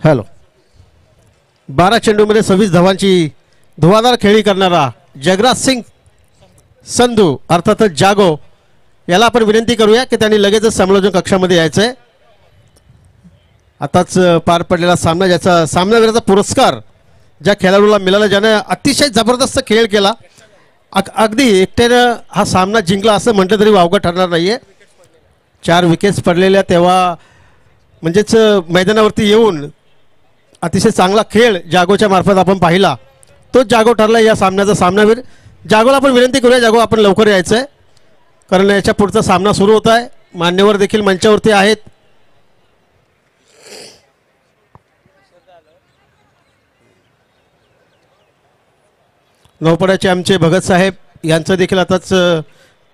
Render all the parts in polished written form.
Hello 12 चेंडूमध्ये 26 धावांची धुवाधार खेळी करणारा जगराज सिंग संधू अर्थातच जागो याला आपण विनंती करूया की त्यांनी लगेचच समालोचन कक्षामध्ये यायचं आहे. आताच पार पडलेला सामना ज्याचा सामनावीराचा पुरस्कार ज्या खेळाडूला मिळाला ज्याने अतिशय जबरदस्त खेळ केला अगदी एकट्यानं हा सामना जिंकला असं म्हटलं तरी वावगं ठरणार नाही आहे. 4 विकेट्स पडलेल्या तेव्हा म्हणजेच मैदानावरती येऊन अतिशय चांगला खेळ जागोच्या मार्फत आपण पाहिला तोच जागो ठरला या सामन्याचा सामनावीर. जागोला आपण विनंती करूया जागो आपण लवकर यायचं आहे कारण याच्या पुढचा सामना सुरू होत आहे. मान्यवर देखील मंचावरती आहेत. नौपड्याचे आमचे भगत साहेब यांचं देखील आताच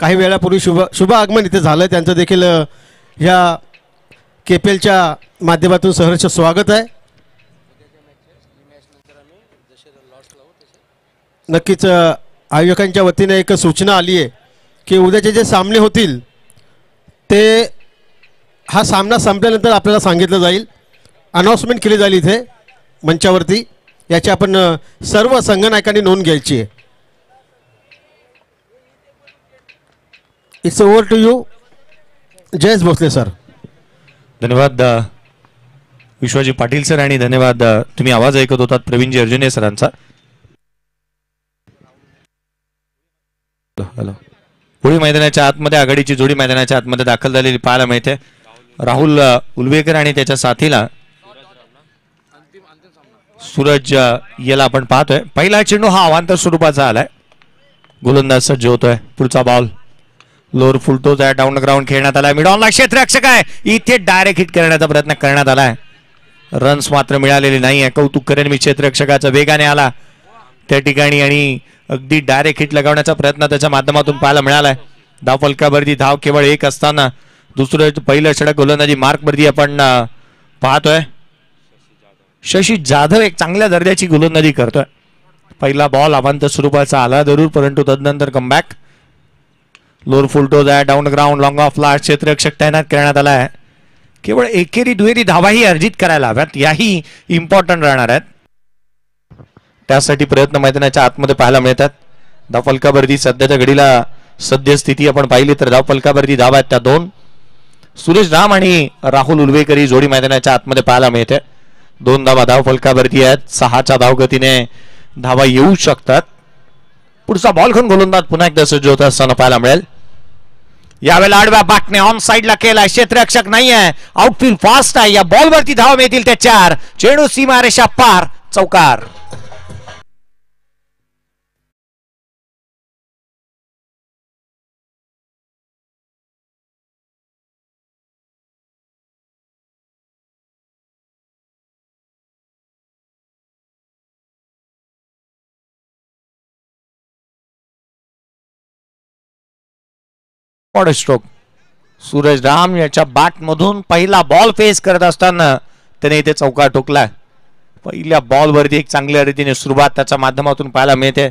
काही वेळापूर्वी शुभ आगमन इथे झालं. त्यांचं देखील ह्या केपीएलच्या माध्यमातून सहर्ष स्वागत आहे. नक्कीच आयोजकांच्या वतीने एक सूचना आली आहे की उद्याचे जे सामने होतील ते हा सामना संपल्यानंतर आपल्याला सांगितलं जाईल. अनाउन्समेंट केली जाईल इथे मंचावरती. याची आपण सर्व संघनायकांनी नोंद घ्यायची आहे. It's over to you Jayesh Bhosale sir. धन्यवाद विश्वाजी पाटील सर आणि धन्यवाद तुम्ही आवाज ऐकत होतात प्रवीणजी अर्जुने सरांचा. हॅलो पुढे मैदानाच्या आतमध्ये आघाडीची जोडी मैदानाच्या आतमध्ये दाखल झालेली पाहायला मिळते. राहुल उलवेकर आणि त्याच्या साथीला सूरज याला आपण पाहतोय. पहिला चेंडू हा अवांतर स्वरूपाचा आलाय. गोलंदाज सज्ज होतोय. पुढचा बॉल लोअर फुलटोज आहे. डाऊन ग्राउंड खेळण्यात आलाय. मिड ऑनला क्षेत्ररक्षक आहे. इथे डायरेक्ट हिट करण्याचा प्रयत्न करण्यात आलाय. रन्स मात्र मिळालेले नाही आहे. कौतुक करेन मी क्षेत्ररक्षकाचा. वेगाने आला त्या ठिकाणी आणि अगदी डायरेक्ट हिट लगावण्याचा प्रयत्न त्याच्या माध्यमातून पाहायला मिळालाय. धाव फलकावरती धाव केवळ 1 असताना दुसरं पहिलं षटक गोलंदाजी मार्कवरती आपण पाहतोय. शशी जाधव एक चांगल्या दर्जाची गोलंदाजी करतोय. पहिला बॉल अवांतर स्वरूपाचा आला जरूर परंतु तदनंतर कमबॅक. लोअर फुलटोज आहे. Down ground long off last क्षेत्ररक्षक तैनात करण्यात आला आहे. केवळ एकेरी दुहेरी धावाही अर्जित करायला हव्यात याही इम्पॉर्टंट राहणार आहेत. त्यासाठी प्रयत्न मैदानाच्या आतमध्ये पाहायला मिळतात. धावफलकावरती सध्याच्या घडीला सद्यस्थिती आपण पाहिली तर धावफलकावरती धावा आहेत त्या 2. सुरेश राम आणि राहुल उलवेकर ही जोडी मैदानाच्या आतमध्ये पाहायला मिळते. 2 धावा धावफलकावरती आहेत. 6च्या धावगतीने धावा येऊ शकतात. पुढचा बॉल घेऊन गोलंदाज पुन्हा एकदा सज्ज होत असताना पाहायला मिळेल. यावेळेला आडव्या बाटने ऑन साइडला केलाय. क्षेत्ररक्षक नाही आहे. आउटफील्ड फास्ट आहे. या बॉलवरती धावा मिळतील त्या 4. चेंडू सीमारेषा पार. चौकार. स्ट्रोक सूरज राम याच्या बॅट मधून पहिला बॉल फेस करत असताना त्याने इथे चौकार ठोकला. पहिल्या बॉल वरती एक चांगल्या रीतीने सुरुवात त्याच्या माध्यमातून पाहायला मिळते.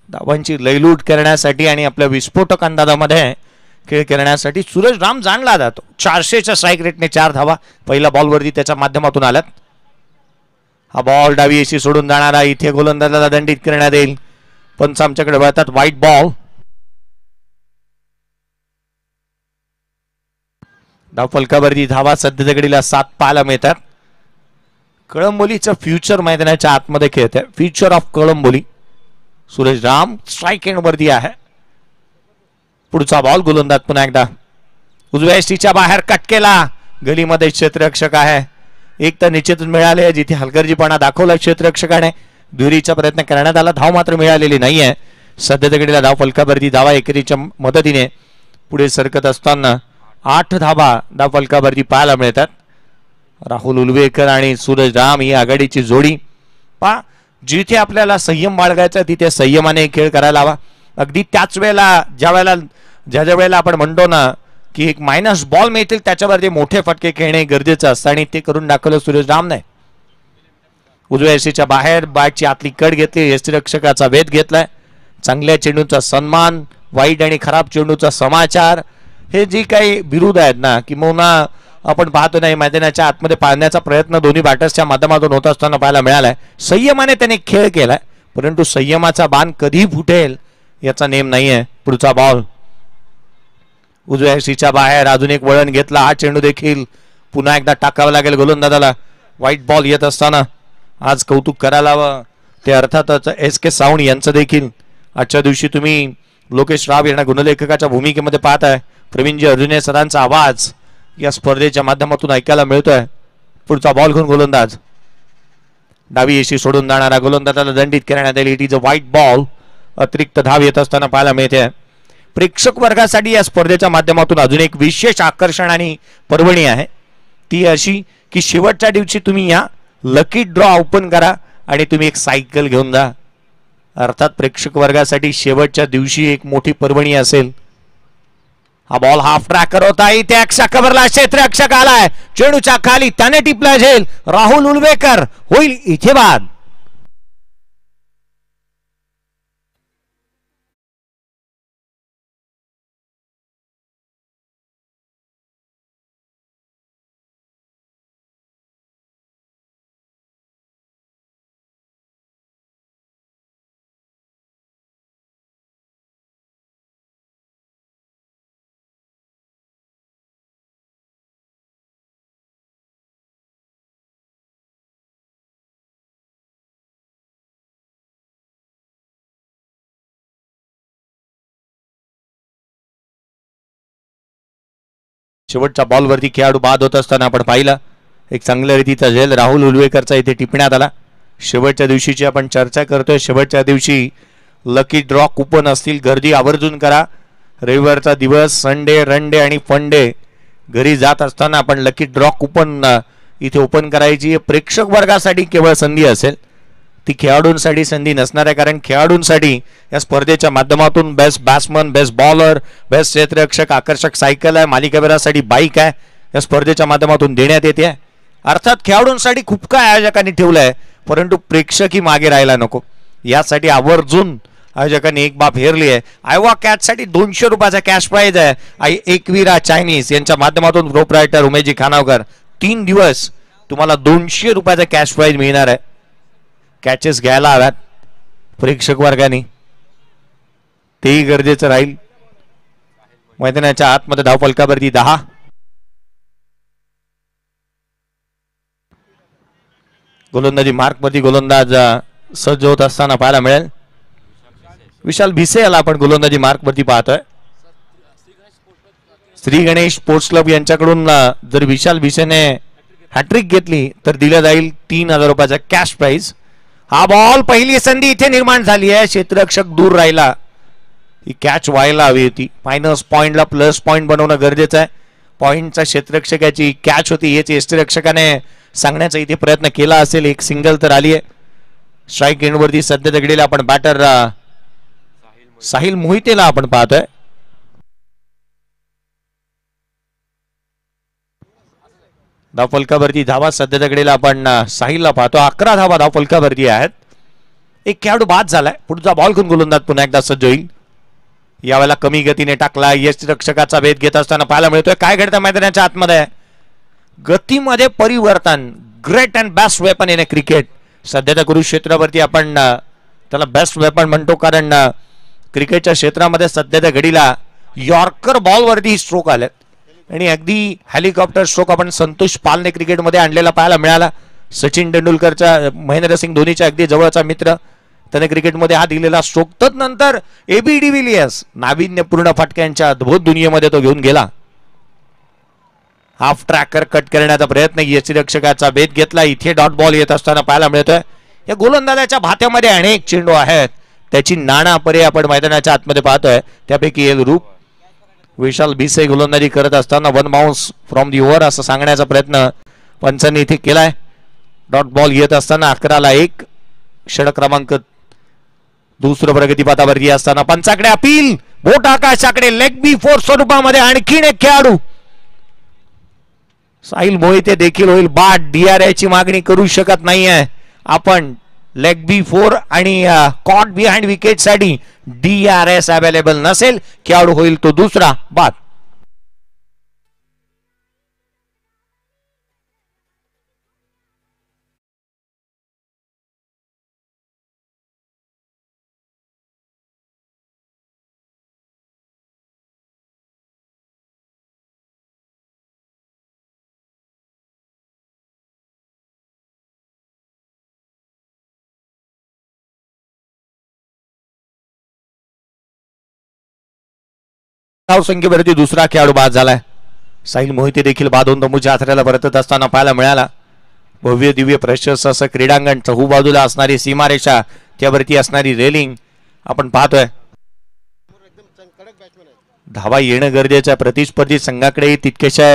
धावांची लयलूट करण्यासाठी आणि आपल्या विस्फोटक अंदाजामध्ये खेळ करण्यासाठी सूरज राम जाणला जातो. 400च्या स्ट्राईक रेटने 4 धावा पहिल्या बॉल वरती त्याच्या माध्यमातून आल्यात. हा बॉल डावी एशी सोडून जाणारा. इथे गोलंदाजाला दंडित करण्यात येईल. पंच आमच्याकडे वळतात. White ball. धावफलकावरती धावा सध्याच्या घडीला 7 पाहायला मिळतात. कळंबोलीचं फ्युचर मैदानाच्या आतमध्ये खेळत आहे. Future of Kalamboli. Suresh Ram strike end वरती आहे. पुढचा बॉल गोलंदाज पुन्हा एकदा उजव्या एसटीच्या बाहेर कट केला. गलीमध्ये क्षेत्ररक्षक आहे. एक तर निश्चितच मिळाले जिथे हलगर्जीपणा दाखवला क्षेत्ररक्षकाने. दुहेरीचा प्रयत्न करण्यात आला. धाव मात्र मिळालेली नाहीये. सध्याच्या घडीला धावफलकावरती धावा एकेरीच्या मदतीने पुढे सरकत असताना 8 धावा धावफलकावरती पाहायला मिळतात. राहुल उलवेकर आणि सूरज राम ही आघाडीची जोडी. पहा जिथे आपल्याला संयम बाळगायचा तिथे संयमाने खेळ करायला हवा. अगदी त्याच वेळेला ज्या वेळेला आपण म्हणतो ना की एक मायनस बॉल मिळतील त्याच्यावरती मोठे फटके खेळणे गरजेचं असतं आणि ते करून दाखवलं सूरज रामने. उजव्या एसीच्या बाहेर बॅटची आतली कड घेतली. यष्टिरक्षकाचा वेध घेतलाय. चांगल्या चेंडूचा सन्मान, वाईट आणि खराब चेंडूचा समाचार हे जी काही विरोध आहेत ना किंवा आपण पाहतो नाही मैदानाच्या आतमध्ये पाहण्याचा प्रयत्न दोन्ही बॅटर्सच्या माध्यमातून होत असताना पाहायला मिळालाय. संयमाने त्याने खेळ केलाय, परंतु संयमाचा बाण कधी फुटेल याचा नेम नाहीये. पुढचा बॉल उजव्या सीच्या बाहेर, अजून एक वळण घेतला. हा चेंडू देखील पुन्हा एकदा टाकावा लागेल गोलंदाजाला. व्हाईट बॉल येत असताना आज कौतुक करायला हवं ते अर्थातच SK सावंत यांचं देखील. आजच्या दिवशी तुम्ही लोकेश राव यांना गुणलेखकाच्या भूमिकेमध्ये पाहताय. प्रवीणजी अर्जुने सरांचा आवाज या स्पर्धेच्या माध्यमातून ऐकायला मिळतोय. पुढचा बॉल घेऊन गोलंदाज डावी येशी सोडून जाणारा गोलंदाजाला दंडित करण्यात आली. It is a white ball. अतिरिक्त धाव येत असताना पाहायला मिळते. प्रेक्षक वर्गासाठी या स्पर्धेच्या माध्यमातून अजून एक विशेष आकर्षण आणि पर्वणी आहे. ती अशी की शेवटच्या दिवशी तुम्ही या लकी ड्रॉ ओपन करा आणि तुम्ही एक सायकल घेऊन जा. अर्थात प्रेक्षक वर्गासाठी शेवटच्या दिवशी एक मोठी पर्वणी असेल. हा बॉल हाफ ट्रॅकर होता. इथे कव्हरला क्षेत्ररक्षक आलाय. चेंडूच्या खाली त्याने टिपला झेल. राहुल उलवेकर होईल इथे बाद. शेवटच्या बॉलवरती खेळाडू बाद होत असताना आपण पाहिलं. एक चांगल्या रीतीचा झेल राहुल उलवेकरचा इथे टिपण्यात आला. शेवटच्या दिवशीची आपण चर्चा करतोय. शेवटच्या दिवशी लकी ड्रॉ कुपन असतील, गर्दी आवर्जून करा. रविवारचा दिवस, संडे, रन डे आणि फन डे घरी जात असताना आपण लकी ड्रॉ कुपन इथे ओपन करायची. प्रेक्षक वर्गासाठी केवळ संधी असेल, ती खेळाडूंसाठी संधी नसणार आहे. कारण खेळाडूंसाठी या स्पर्धेच्या माध्यमातून best batsman, best bowler, best क्षेत्ररक्षक, आकर्षक सायकल आहे, मालिकावीरासाठी बाईक आहे या स्पर्धेच्या माध्यमातून देण्यात येते. अर्थात खेळाडूंसाठी खूप काय आयोजकांनी ठेवलंय, परंतु प्रेक्षकही मागे राहायला नको यासाठी आवर्जून आयोजकांनी एक बाब हेरली आहे. आयवा कॅचसाठी 200 रुपयाचा कॅश प्राइज आहे. एकवीरा चायनीज यांच्या माध्यमातून प्रोप्रायटर उमेशजी खानावकर 3 दिवस तुम्हाला 200 रुपयाचा कॅश प्राइज मिळणार आहे. कॅचेस घ्यायला हव्यात प्रेक्षक वर्गाने, तेही गरजेचं राहील. मैदानाच्या आतमध्ये धावफलकावरती 10. गोलंदाजी मार्कवरती गोलंदाज सज्ज होत असताना पाहायला मिळेल. विशाल भिसे याला आपण गोलंदाजी मार्कवरती पाहतोय. श्री गणेश स्पोर्ट्स क्लब यांच्याकडून जर विशाल भिसेने हॅट्रिक घेतली तर दिलं जाईल 3000 रुपयाचा कॅश प्राइज. हा बॉल, पहिली संधी इथे निर्माण झाली आहे. क्षेत्ररक्षक दूर राहिला. ही कॅच व्हायला हवी होती. मायनस पॉइंटला प्लस पॉइंट बनवणं गरजेचं आहे. पॉइंटचा क्षेत्ररक्षकाची कॅच होती हेच यष्टीरक्षकाने सांगण्याचा इथे प्रयत्न केला असेल. एक सिंगल तर आली आहे. स्ट्राईक एंडवरती सध्या दगडीला आपण बॅटर साहिल मोहितेला आपण पाहतोय. धावफलकावरती धावा सध्या दगडीला आपण साहिलला पाहतो. 11 धावा धावफलकावरती आहेत. एक खेळाडू बाद झालाय. पुढचा बॉल घेऊन गोलंदाज पुन्हा एकदा सज्ज होईल. यावेळेला कमी गतीने टाकला. यष्टीरक्षकाचा भेद घेत असताना पाहायला मिळतोय. काय घडतं मैदानाच्या आतमध्ये? गतीमध्ये परिवर्तन. Great and best weapon in cricket. सध्याच्या कुरुक्षेत्रावरती आपण त्याला बेस्ट वेपन म्हणतो, कारण क्रिकेटच्या क्षेत्रामध्ये सध्याच्या घडीला यॉर्कर बॉलवरती स्ट्रोक आलेत आणि अगदी हेलिकॉप्टर स्ट्रोक आपण संतोष पालने क्रिकेटमध्ये आणलेला पाहायला मिळाला. सचिन तेंडुलकरच्या, महेंद्रसिंग धोनीच्या अगदी जवळचा मित्र, त्याने क्रिकेटमध्ये हा दिलेला स्ट्रोक. तदनंतर AB डिव्हिलियर्स नाविन्यपूर्ण फटक्यांच्या अद्भुत दुनियेमध्ये तो घेऊन गेला. हाफ ट्रॅकर कट करण्याचा प्रयत्न, यष्टीरक्षकाचा भेद घेतला. इथे डॉट बॉल येत असताना पाहायला मिळतोय. या गोलंदाजाच्या भात्यामध्ये अनेक चेंडू आहेत. त्याची नाणा परे आपण मैदानाच्या आतमध्ये पाहतोय. त्यापैकी एक रूप विशाल भिसे गोलंदाजी करत असताना 1 बाउन्स फ्रॉम दी ओव्हर असं सांगण्याचा प्रयत्न पंचांनी इथे केलाय. डॉट बॉल येत असताना 11ला 1. षटक क्रमांक दुसरं प्रगतीपथावरती असताना पंचाकडे अपील. बोट आकाशाकडे. लेग बी 4 स्वरूपामध्ये आणखीन एक खेळाडू साहिल मोहिते देखील होईल बाद. DRI ची मागणी करू शकत नाहीये आपण. लेग बी 4 आणि कॉट बिहाइंड विकेट साठी DRS अवेलेबल नसेल. खेळाडू होईल तो दुसरा बाद. धावसंख्येवरती दुसरा खेळाडू बाद झालाय. साहिल मोहिते देखील बाधून तंबूच्या आथऱ्याला परतत असताना पाहायला मिळाला. भव्य दिव्य प्रशस्त असं क्रीडांगण, चहूबाजूला असणारी सीमारेषा, त्यावरती असणारी रेलिंग आपण पाहतोय. धावा येणं गरजेचं आहे. प्रतिस्पर्धी संघाकडे तितकेशा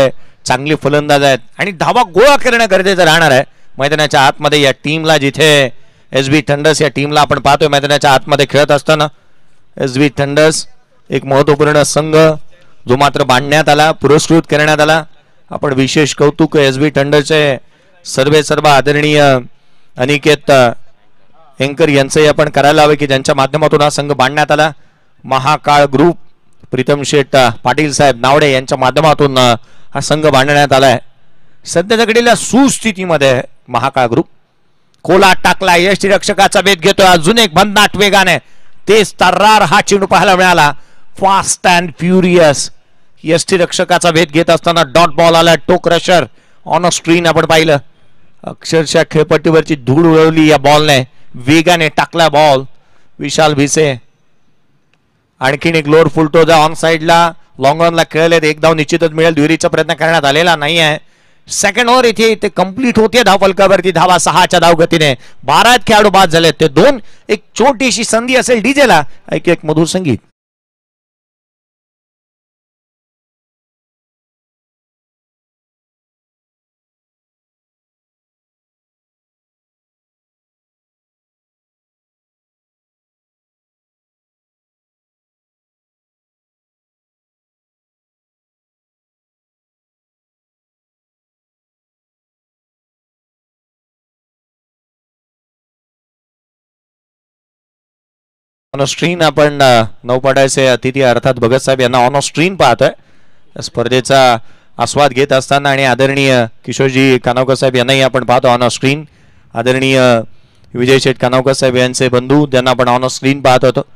चांगले फलंदाज आहेत आणि धावा गोळा करणं गरजेचं राहणार आहे. मैदानाच्या आतमध्ये या टीमला, जिथे एसबी थंडर्स या टीमला आपण पाहतोय मैदानाच्या आतमध्ये खेळत असताना, एसबी थंडर्स एक महत्वपूर्ण संघ जो मात्र बांधण्यात आला, पुरस्कृत करण्यात आला. आपण विशेष कौतुक एसबी थंडरचे सर्व आदरणीय अनिकेत एंकर यांचंही आपण करायला हवे की ज्यांच्या माध्यमातून हा संघ बांधण्यात आला. महाकाळ ग्रुप, प्रीतम शेठ पाटील साहेब नावडे यांच्या माध्यमातून हा संघ बांधण्यात आलाय. सध्याच्या घडीला सुस्थितीमध्ये महाकाळ ग्रुप. कोलाट टाकला, यष्टीरक्षकाचा भेद घेतोय. अजून एक भन्नाट वेगाने तेज तर्रार हा चेंडू पाहायला मिळाला. फास्ट अँड फ्युरियस यष्टीरक्षकाचा भेद घेत असताना डॉट बॉल आला. टोक रशर ऑन अ स्क्रीन आपण पाहिलं. अक्षरशः खेळपट्टीवरची धूळ उडवली या बॉलने. वेगाने टाकला बॉल. विशाल भिसे आणखीन एक लोअर फुलटोजा ऑन साइडला लॉंग रनला खेळले. एक धाव निश्चितच मिळेल. दुहेरीचा प्रयत्न करण्यात आलेला नाही आहे. सेकंड ओव्हर इथे कंप्लीट होते धावफलकावरती. धावा 6च्या धावगतीने. 12 खेळाडू बाद झाले. ते 2 एक छोटीशी संधी असेल डीजेला. ऐक एक मधुर संगीत. ऑन स्क्रीन आपण नौपाड्याचे अतिथी अर्थात भगत साहेब यांना ऑन स्क्रीन पाहतोय. स्पर्धेचा आस्वाद घेत असताना आणि आदरणीय किशोरजी कानावकर साहेब यांनाही आपण पाहतो ऑन स्क्रीन. आदरणीय विजय शेठ कानावकर साहेब यांचे बंधू त्यांना आपण ऑन स्क्रीन पाहत होतो.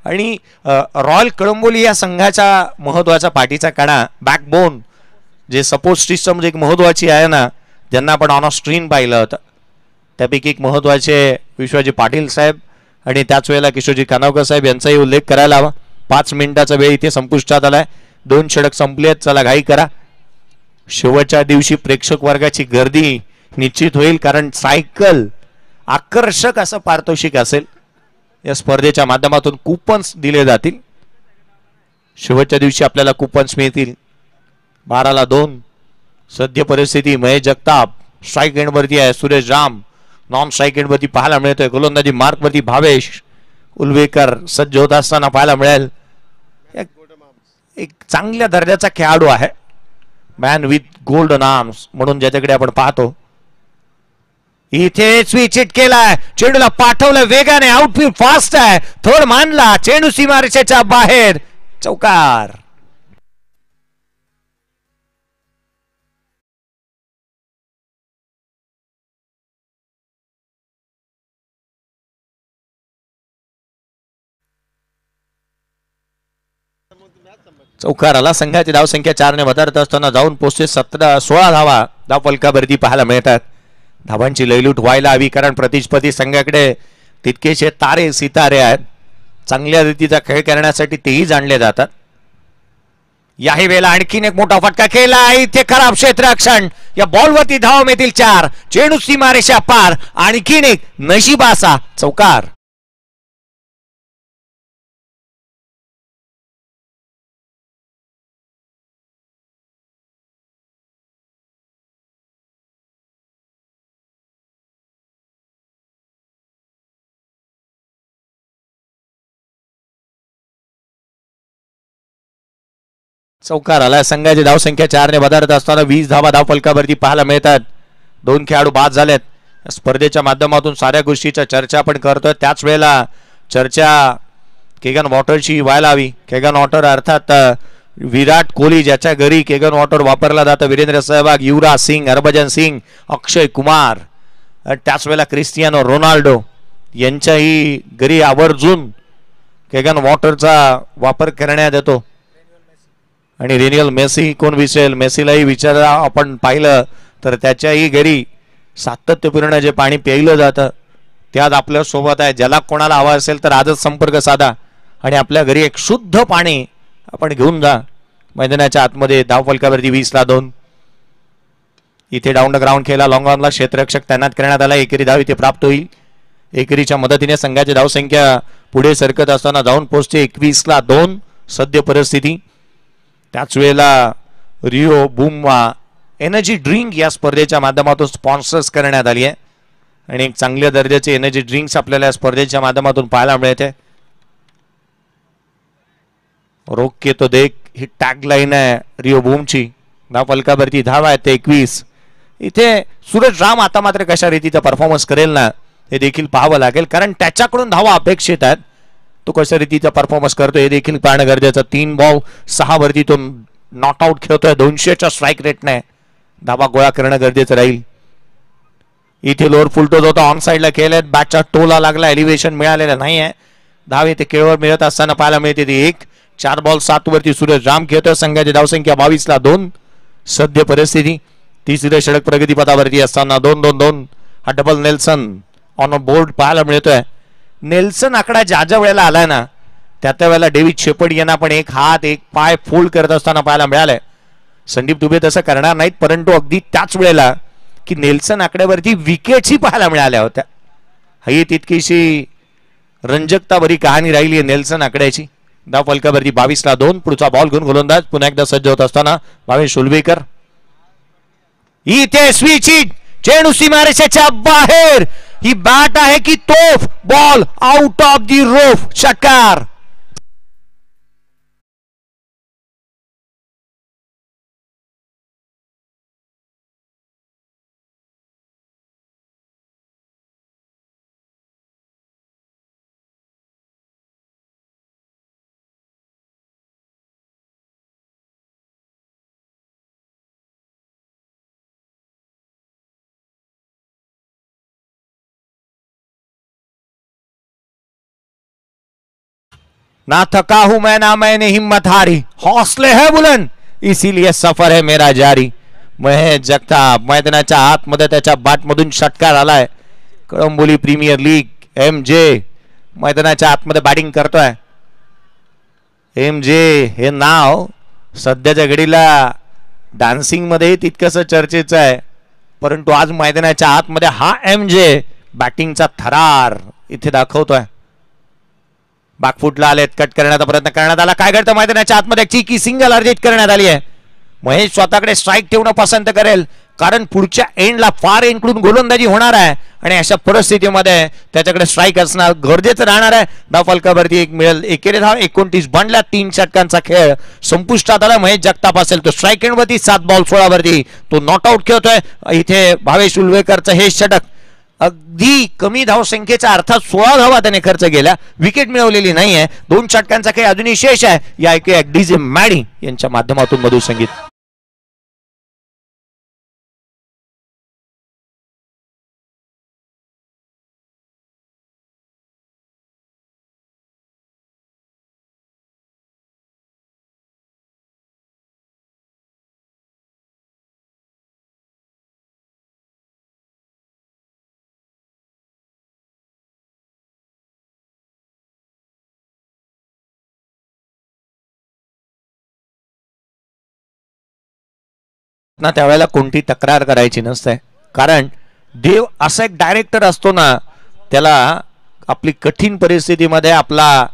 आणि रॉयल कळंबोली या संघाचा महत्वाचा पाठीचा कणा, बॅकबोन, जे सपोर्ट सिस्टम एक महत्वाची आहे ना, ज्यांना आपण ऑन स्क्रीन पाहिलं होतं, त्यापैकी एक महत्वाचे विश्वजी पाटील साहेब आणि त्याच वेळेला किशोरजी कानावकर साहेब यांचाही उल्लेख करायला हवा. 5 मिनिटाचा वेळ इथे संपुष्टात आलाय. 2 षटक संपलेत. चला घाई करा. शेवटच्या दिवशी प्रेक्षक वर्गाची गर्दी निश्चित होईल, कारण सायकल आकर्षक असं पारितोषिक असेल. या स्पर्धेच्या माध्यमातून कुपन्स दिले जातील. शेवटच्या दिवशी आपल्याला कुपन्स मिळतील. 12ला 2 सद्य परिस्थिती. महेश जगताप स्ट्राईक एंडवरती आहे. सुरेश राम नॉन स्ट्राईक एंडवरती पाहायला मिळतोय. गोलंदाजी मार्कवरती भावेश उलवेकर सज्ज होत असताना पाहायला मिळेल. एक चांगल्या दर्जाचा खेळाडू आहे. मॅन विथ गोल्डन आर्म्स म्हणून ज्याच्याकडे आपण पाहतो. इथे स्विच हिट केलाय. चेंडूला पाठवलं वेगाने. आउटफील्ड फास्ट आहे. थर्ड मानला. चेंडू सीमारेषेच्या बाहेर. चौकार. चौकार आला. संघाची धावसंख्या 4ने वधारत असताना जाऊन पोहोचते 16 धावा धावफलकावरती पाहायला मिळतात. धावांची लयलूट व्हायला हवी, कारण प्रतिस्पर्धी संघाकडे तितकेशे तारे सितारे आहेत. चांगल्या रीतीचा खेळ करण्यासाठी तेही जाणले जातात. याही वेळेला आणखीन एक मोठा फटका केला. इथे खराब क्षेत्ररक्षण. या बॉलवरती धाव मिळतील 4. चेंडू सीमारेषा पार. आणखीन एक नशिबाचा चौकार. चौकार आला. संघाची धावसंख्या 4ने वधारत असताना 20 धावा धावफलकावरती पाहायला मिळतात. 2 खेळाडू बाद झालेत. स्पर्धेच्या माध्यमातून साऱ्या गोष्टीच्या चर्चा आपण करतोय. त्याच वेळेला चर्चा केगन वॉटरची व्हायला हवी. केगन वॉटर अर्थात विराट कोहली ज्याच्या घरी केगन वॉटर वापरला जातं. वीरेंद्र सहवाग, युवराज सिंग, हरभजन सिंग, अक्षय कुमार, त्याच वेळेला क्रिस्टियानो रोनाल्डो यांच्याही घरी आवर्जून केगन वॉटरचा वापर करण्यात येतो. आणि रेनियल मेसी कोण विसरेल. मेसीलाही विचारा आपण पाहिलं तर त्याच्याही घरी सातत्यपूर्ण जे पाणी प्यायलं जातं त्यात आपल्या सोबत आहे. ज्याला कोणाला हवा असेल तर आजच संपर्क साधा आणि आपल्या घरी एक शुद्ध पाणी आपण घेऊन जा मैदानाच्या आतमध्ये. धाव फलकावरती 20-2. इथे डाऊन द ग्राउंड खेळला, लॉंग ऑनला क्षेत्ररक्षक तैनात करण्यात आला. एकेरी धाव इथे प्राप्त होईल. एकेरीच्या मदतीने संघाची धावसंख्या पुढे सरकत असताना जाऊन पोहोचते 21-2 सद्य परिस्थिती. त्याच वेळेला रिओ बूमवा एनर्जी ड्रिंक या स्पर्धेच्या माध्यमातून स्पॉन्सर्स करण्यात आली आहे आणि एक चांगल्या दर्जाचे एनर्जी ड्रिंक्स आपल्याला या स्पर्धेच्या माध्यमातून पाहायला मिळते. रोक के तो देख ही टॅगलाईन आहे रिओ बूमची. धाव फलकावरती धाव आहे ते 21. इथे सूरज राम आता मात्र कशा रीतीचा परफॉर्मन्स करेल ना हे देखील पाहावं लागेल, कारण त्याच्याकडून धावा अपेक्षित आहेत. तो कशा रीतीचा परफॉर्मन्स करतो हे देखील पाहणं गरजेचं. 3 बॉल 6 वरती तो नॉट आउट खेळतोय. 200च्या स्ट्राईक रेटने धावा गोळा करणं गरजेचं राहील. इथे लोअर फुलटोज होता, ऑन साईडला खेळलेत. बॅटच्या टोला लागला, एलिव्हेशन मिळालेलं नाही आहे. धाव इथे केळवर मिळत असताना पाहायला मिळते ती 1. 4 बॉल 7 वरती सूरज राम खेळतोय. संघाची धावसंख्या 22-2 सद्य परिस्थिती. तिसरे षटक प्रगतीपथावरती असताना 2-2-2 हा डबल नेल्सन ऑन बोर्ड पाहायला मिळतोय. नेल्सन आकडा ज्या ज्या वेळेला आलाय ना त्या वेळेला डेव्हिड शेपर्ड यांना पण एक हात एक पाय फोल्ड करत असताना पाहायला मिळालंय. संदीप दुबे तसं करणार नाहीत, परंतु अगदी त्याच वेळेला की नेल्सन आकड्यावरती विकेट्सही पाहायला मिळाल्या होत्या. ही तितकीशी रंजकता बरी कहाणी राहिली आहे नेल्सन आकड्याची. धाव फलकावरती 22-2. पुढचा बॉल घेऊन गोलंदाज पुन्हा एकदा सज्ज होत असताना भावेश उलवेकर. इथे स्विच चेंडू सीमारेषेच्या बाहेर. ही बॅट आहे की तोफ. Ball out of the roof. षटकार. ना थका हूं मैं ना मैंने हिम्मत हारी, हौसले है बुलंद इसीलिए सफर है मेरा जारी. महेश जगताप मैदानाच्या आतमध्ये त्याच्या बॅटमधून षटकार आलाय. कळंबोली प्रीमियर लीग MJ मैदानाच्या आतमध्ये बॅटिंग करतोय. MJ हे नाव सध्याच्या घडीला डान्सिंग मध्ये तितकंस चर्चेचं आहे, परंतु आज मैदानाच्या आतमध्ये हा MJ बॅटिंगचा थरार इथे दाखवतोय. बॅकफुटला आलेत, कट करण्याचा प्रयत्न करण्यात आला. काय करतं मैदानाच्या आतमध्ये चिकी सिंगल अर्जित करण्यात आली आहे. महेश स्वतःकडे स्ट्राईक ठेवणं पसंत करेल, कारण पुढच्या एंडला फार एंडकडून गोलंदाजी होणार आहे आणि अशा परिस्थितीमध्ये त्याच्याकडे स्ट्राईक असणं गरजेचं राहणार आहे. धाव फलकावरती एक मिळेल. एकेरी धाव 29 बनल्या. 3 षटकांचा खेळ संपुष्टात आला. महेश जगताप असेल तो स्ट्राईक एंडवरती 7 बॉल 16 वरती तो नॉट आउट खेळतोय. इथे भावेश उलवेकरचं हे षटक अगदी कमी धावसंख्येचा अर्थात 16 धावा त्याने खर्च केल्या. विकेट मिळवलेली नाहीये. 2 षटकांचा खेळ अजूनही शेष आहे. या ऐकूया डीजे मॅडी यांच्या माध्यमातून मधुर संगीत. ना त्यावेळेला कोणती तक्रार करायची नसते, कारण देव असा एक डायरेक्टर असतो ना, त्याला आपली कठीण परिस्थितीमध्ये आपला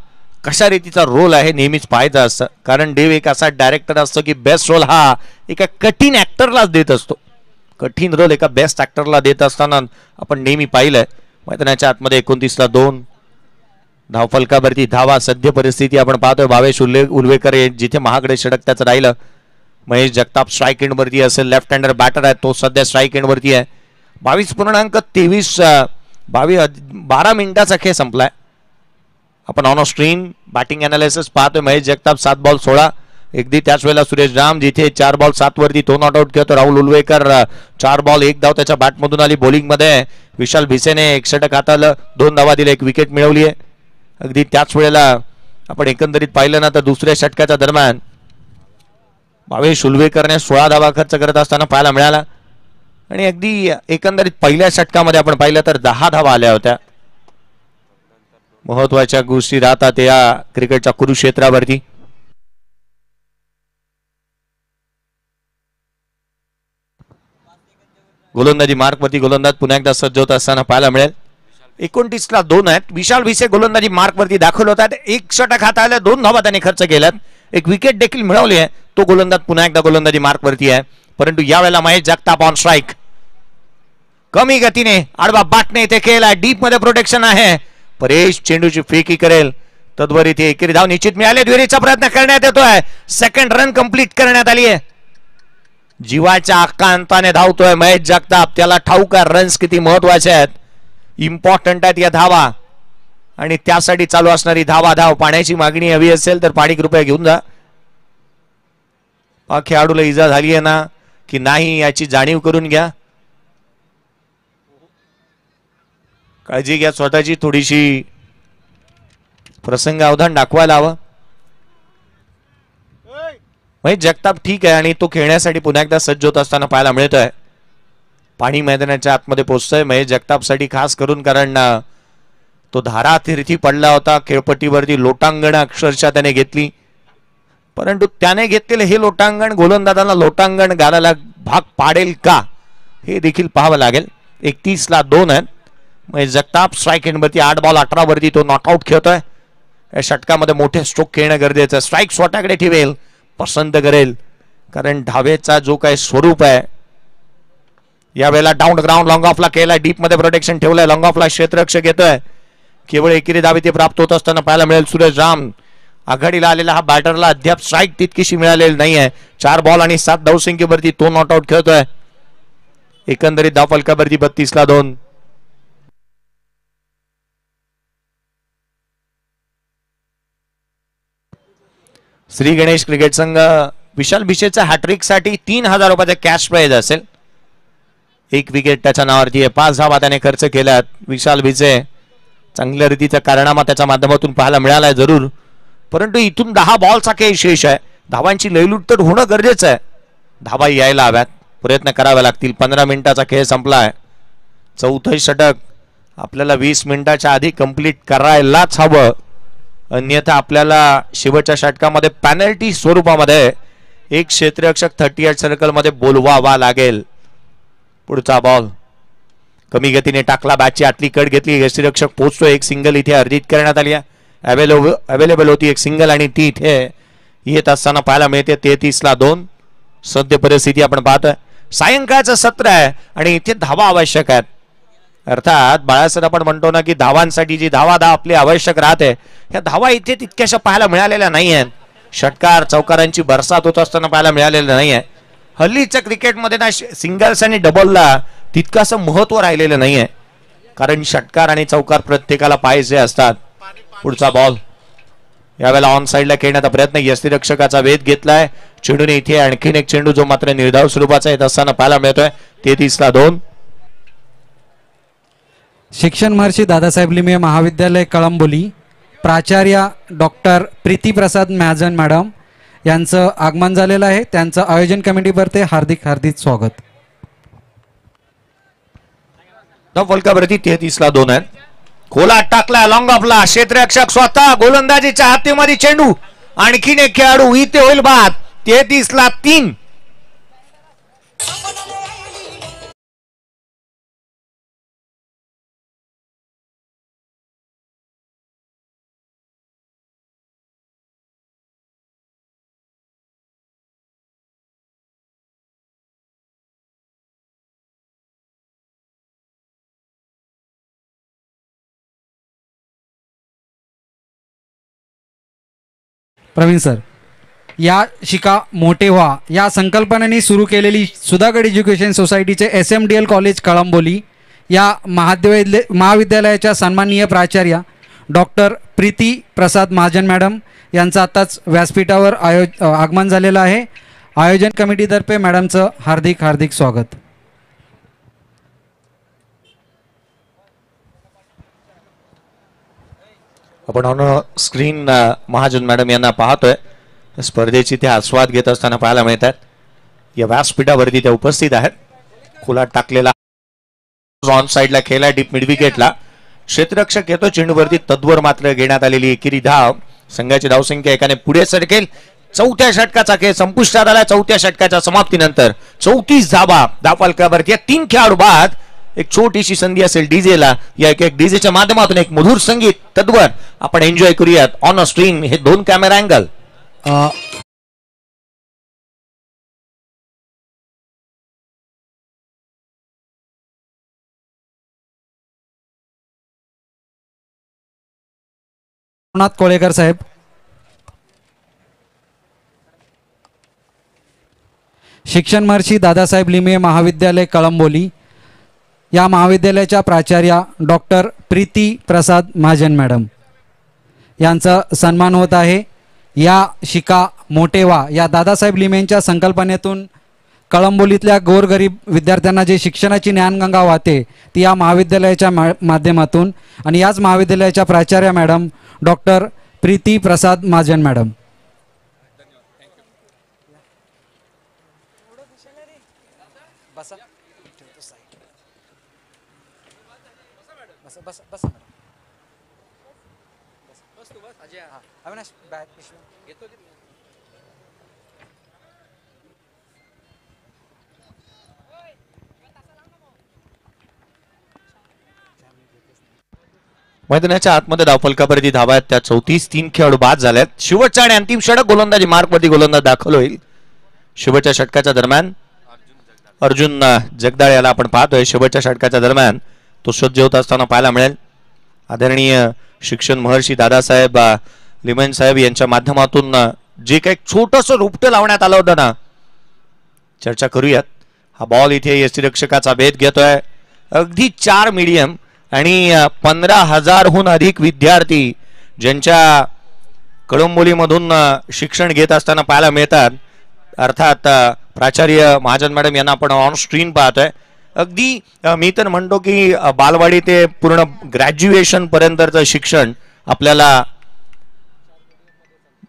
कशा रीतीचा रोल आहे नेहमीच पाहायचा असतं. कारण देव एक असा डायरेक्टर असतो की बेस्ट रोल हा एका कठीण ऍक्टरलाच देत असतो. कठीण रोल एका बेस्ट ऍक्टरला देत असताना आपण नेहमी पाहिलंय. मैदानाच्या आतमध्ये 29-2 धावफलकावरती धावा सद्य परिस्थिती आपण पाहतोय. भावेश उलवेकर जिथे महागडे षटक त्याचं राहिलं. महेश जगताप स्ट्राईक एंड वरती असेल. लेफ्ट हँडर बॅटर आहे, तो सध्या स्ट्राईक एंड वरती आहे. 12 मिनिटाचा खेळ संपलाय. आपण ऑन स्क्रीन बॅटिंग अनालिसिस पाहतोय. महेश जगताप 7 बॉल 16. अगदी त्याच वेळेला सुरेश राम जिथे 4 बॉल 7 वरती तो नॉट आउट खेळतो. राहुल उलवेकर 4 बॉल 1 धाव त्याच्या बॅटमधून आली. बॉलिंगमध्ये विशाल भिसेने 1 षटक हाताळलं, 2 धावा दिल्या, 1 विकेट मिळवली आहे. अगदी त्याच वेळेला आपण एकंदरीत पाहिलं ना तर दुसऱ्या षटकाच्या दरम्यान भावेश उलवेकरने 16 धावा खर्च करत असताना पाहायला मिळाला. आणि अगदी एकंदरीत पहिल्या षटकामध्ये आपण पाहिलं तर 10 धावा आल्या होत्या. महत्वाच्या गोष्टी राहतात या क्रिकेटच्या कुरुक्षेत्रावरती. गोलंदाजी मार्कवरती गोलंदाज पुन्हा एकदा सज्ज होत असताना पाहायला मिळेल. 29ला 2 आहेत. विशाल भिसे गोलंदाजी मार्कवरती दाखल होतात. एक षटक हाताळल्या, 2 धावा त्याने खर्च केल्यात, एक विकेट देखील मिळवली आहे. तो गोलंदाज पुन्हा एकदा गोलंदाजी मार्कवरती आहे. परंतु यावेळेला महेश जगताप ऑन स्ट्राईक. कमी गतीने आडवा बाटणे इथे केला. डीप मध्ये प्रोटेक्शन आहे. परेश चेंडूची फेकी करेल, तद्वार इथे एकेरी धाव निश्चित मिळाले. दुहेरीचा प्रयत्न करण्यात येतोय. सेकंड रन कंप्लीट करण्यात आली आहे. जीवाच्या आकांताने धावतोय महेश जगताप. त्याला ठाऊक आहे रन्स किती महत्वाचे आहेत, इम्पॉर्टंट आहेत या धावा, आणि त्यासाठी चालू असणारी धावा धाव. पाण्याची मागणी हवी असेल तर पाणी कृपया घेऊन जा. खेळाडूला इजा झाली आहे ना की नाही याची जाणीव करून घ्या. काळजी घ्या स्वतःची, थोडीशी प्रसंग अवधान दाखवायला हवं. महेश जगताप ठीक आहे आणि तो खेळण्यासाठी पुन्हा एकदा सज्ज होत असताना पाहायला मिळतोय. पाणी मैदानाच्या आतमध्ये पोहोचतोय महेश जगतापसाठी खास करून, कारण तो धारातीर्थी पडला होता. खेळपट्टीवरती लोटांगण अक्षरशः त्याने घेतली, परंतु त्याने घेतलेले हे लोटांगण गोलंदाजांना लोटांगण घालायला भाग पाडेल का हे देखील पाहावं लागेल. 31ला 2 आहेत. महेश जगताप स्ट्राईक एंडवरती 8 बॉल 18 वरती तो नॉकआउट खेळतोय. या षटकामध्ये मोठे स्ट्रोक खेळणं गरजेचं आहे. स्ट्राईक स्वतःकडे ठेवेल, पसंत करेल, कारण धावेचा जो काही स्वरूप आहे यावेळेला डाऊन ग्राउंड लॉंग ऑफला केला. डीप मध्ये प्रोटेक्शन ठेवलंय. लॉंग ऑफला क्षेत्ररक्षक येतोय. केवळ एकेरी धाव इथे प्राप्त होत असताना पाहायला मिळेल. सुरेश राम आघाडीला आलेला हा बॅटरला अद्याप स्ट्राईक तितकीशी मिळालेली नाहीये. 4 बॉल आणि 7 धावसंख्येवरती तो नॉट आउट खेळतोय. एकंदरीत धाव फलकावरती 32ला 2. श्री गणेश क्रिकेट संघ विशाल भिसेच्या हॅट्रिक साठी 3000 रुपयाचा कॅश प्राइज असेल. 1 विकेट त्याच्या नावावरती आहे. 5 धावा त्याने खर्च केल्यात. विशाल भिसे चांगल्या रीतीचा कारनामा त्याच्या माध्यमातून पाहायला मिळालाय जरूर, परंतु इथून 10 बॉलचा खेळ शेष आहे. धावांची लयलूट तर होणं गरजेचं आहे. धावा यायला हव्यात, प्रयत्न करावे लागतील. 15 मिनिटाचा खेळ संपलाय. चौथं षटक आपल्याला 20 मिनिटाच्या आधी कंप्लीट करायलाच हवं, अन्यथा आपल्याला शेवटच्या षटकामध्ये पॅनल्टी स्वरूपामध्ये एक क्षेत्ररक्षक 38 सर्कल मध्ये बोलवावा लागेल. पुढचा बॉल कमी गतीने टाकला, बॅटची आतली कट घेतली, यष्टीरक्षक पोहोचतो. एक सिंगल इथे अर्जित करण्यात आली आहे. अवेलेबल होती एक सिंगल आणि ती इथे येत असताना पाहायला मिळते. 33ला 2 सद्य परिस्थिती आपण पाहतोय. सायंकाळचं सत्र आहे आणि इथे धावा आवश्यक आहेत. अर्थात बाळासर आपण म्हणतो ना की धावांसाठी जी धावा आपली आवश्यक राहते, ह्या धावा इथे तितक्याशा पाहायला मिळालेल्या नाही आहेत. षटकार चौकारांची बरसात होत असताना पाहायला मिळालेलं नाही आहे. हल्लीच्या क्रिकेटमध्ये ना सिंगल्स आणि डबलला तितकासं महत्व राहिलेलं नाहीये, कारण षटकार आणि चौकार प्रत्येकाला पाहिजे असतात. पुढचा बॉल यावेळेला ऑन साइडला खेळण्याचा प्रयत्न, यष्टीरक्षकाचा वेध घेतलाय. चेंडूने इथे आणखीन एक चेंडू जो मात्र निर्धाव स्वरूपाचा येत असताना पाहायला मिळतोय. 33ला 2. शिक्षण महर्षी दादासाहेब लिमये महाविद्यालय कळंबोली प्राचार्य डॉक्टर प्रीती प्रसाद महाजन मॅडम यांचं आगमन झालेलं आहे. त्यांचं आयोजन कमिटीतर्फे हार्दिक हार्दिक स्वागत. फलकावरती 33ला 2 आहेत. खोला टाकला लॉंग ऑफला, क्षेत्ररक्षक स्वतः गोलंदाजीच्या हातीमध्ये चेंडू, आणखीन एक खेळाडू इथे होईल बाद. 33ला 3. प्रवीण सर, या शिका मोठे व्हा या संकल्पनेने सुरू केलेली सुधागड एज्युकेशन सोसायटीचे SMDL कॉलेज कळंबोली या महाविद्यालयाच्या सन्माननीय प्राचार्य डॉक्टर प्रीती प्रसाद महाजन मॅडम यांचं आताच व्यासपीठावर आगमन झालेलं आहे. आयोजन कमिटीतर्फे मॅडमचं हार्दिक हार्दिक स्वागत. आपण ऑन स्क्रीन महाजन मॅडम यांना पाहतोय. स्पर्धेची ते आस्वाद घेत असताना पाहायला मिळतात. या व्यासपीठावरती त्या उपस्थित आहेत. खोला टाकलेला ऑन साइडला खेळला, डीप मिड विकेटला. क्षेत्ररक्षक येतो चेंडूवरती, तद्वर मात्र घेण्यात आलेली एकेरी धाव. संघाची धावसंख्या एकाने पुढे सरकेल. चौथ्या षटकाचा खेळ संपुष्टात आला. चौथ्या षटकाच्या समाप्तीनंतर 34 धावा धावफलकावरती. 3 खेळाडू बाद. एक छोटीशी संधी असेल डीजेला. या एक डीजेच्या माध्यमातून एक मधुर संगीत तत्वर आपण एन्जॉय करूयात ऑन अ स्क्रीन. हे 2 कॅमेरा अँगल. कोळेकर साहेब. शिक्षण महर्षी दादासाहेब लिमये महाविद्यालय कळंबोली या महाविद्यालयाच्या प्राचार्या डॉक्टर प्रीती प्रसाद महाजन मॅडम यांचा सन्मान होत आहे. या शिका मोठे व्हा या दादासाहेब लिमयेंच्या संकल्पनेतून कळंबोलीतल्या गोरगरीब विद्यार्थ्यांना जे शिक्षणाची ज्ञानगंगा वाहते ती या महाविद्यालयाच्या माध्यमातून आणि याच महाविद्यालयाच्या प्राचार्या madam doctor Preeti Prasad Mahajan madam. मैदानाच्या आतमध्ये धावफलकावरती धावा आहेत त्या 34. 3 खेळाडू बाद झालेत. शेवटचा आणि अंतिम षटक गोलंदाजी मार्कवरती गोलंदाज दाखल होईल. शेवटच्या षटकाच्या दरम्यान अर्जुन जगदाळे याला आपण पाहतोय. शेवटच्या षटकाच्या दरम्यान तो सज्ज होत असताना पाहायला मिळेल. आदरणीय शिक्षण महर्षी दादासाहेब लिमयें साहेब यांच्या माध्यमातून जे काही छोटंसं रोपटं लावण्यात आलं होतं ना, चर्चा करूयात. हा बॉल इथे यष्टिरक्षकाचा भेद घेतोय. अगदी 4 मीडियम आणि 15,000हून अधिक विद्यार्थी ज्यांच्या कळंबोलीमधून शिक्षण घेत असताना पाहायला मिळतात. अर्थात प्राचार्य महाजन मॅडम यांना आपण ऑन स्क्रीन पाहतोय. अगदी मी तर म्हणतो की बालवाडी ते पूर्ण ग्रॅज्युएशन पर्यंतचं शिक्षण आपल्याला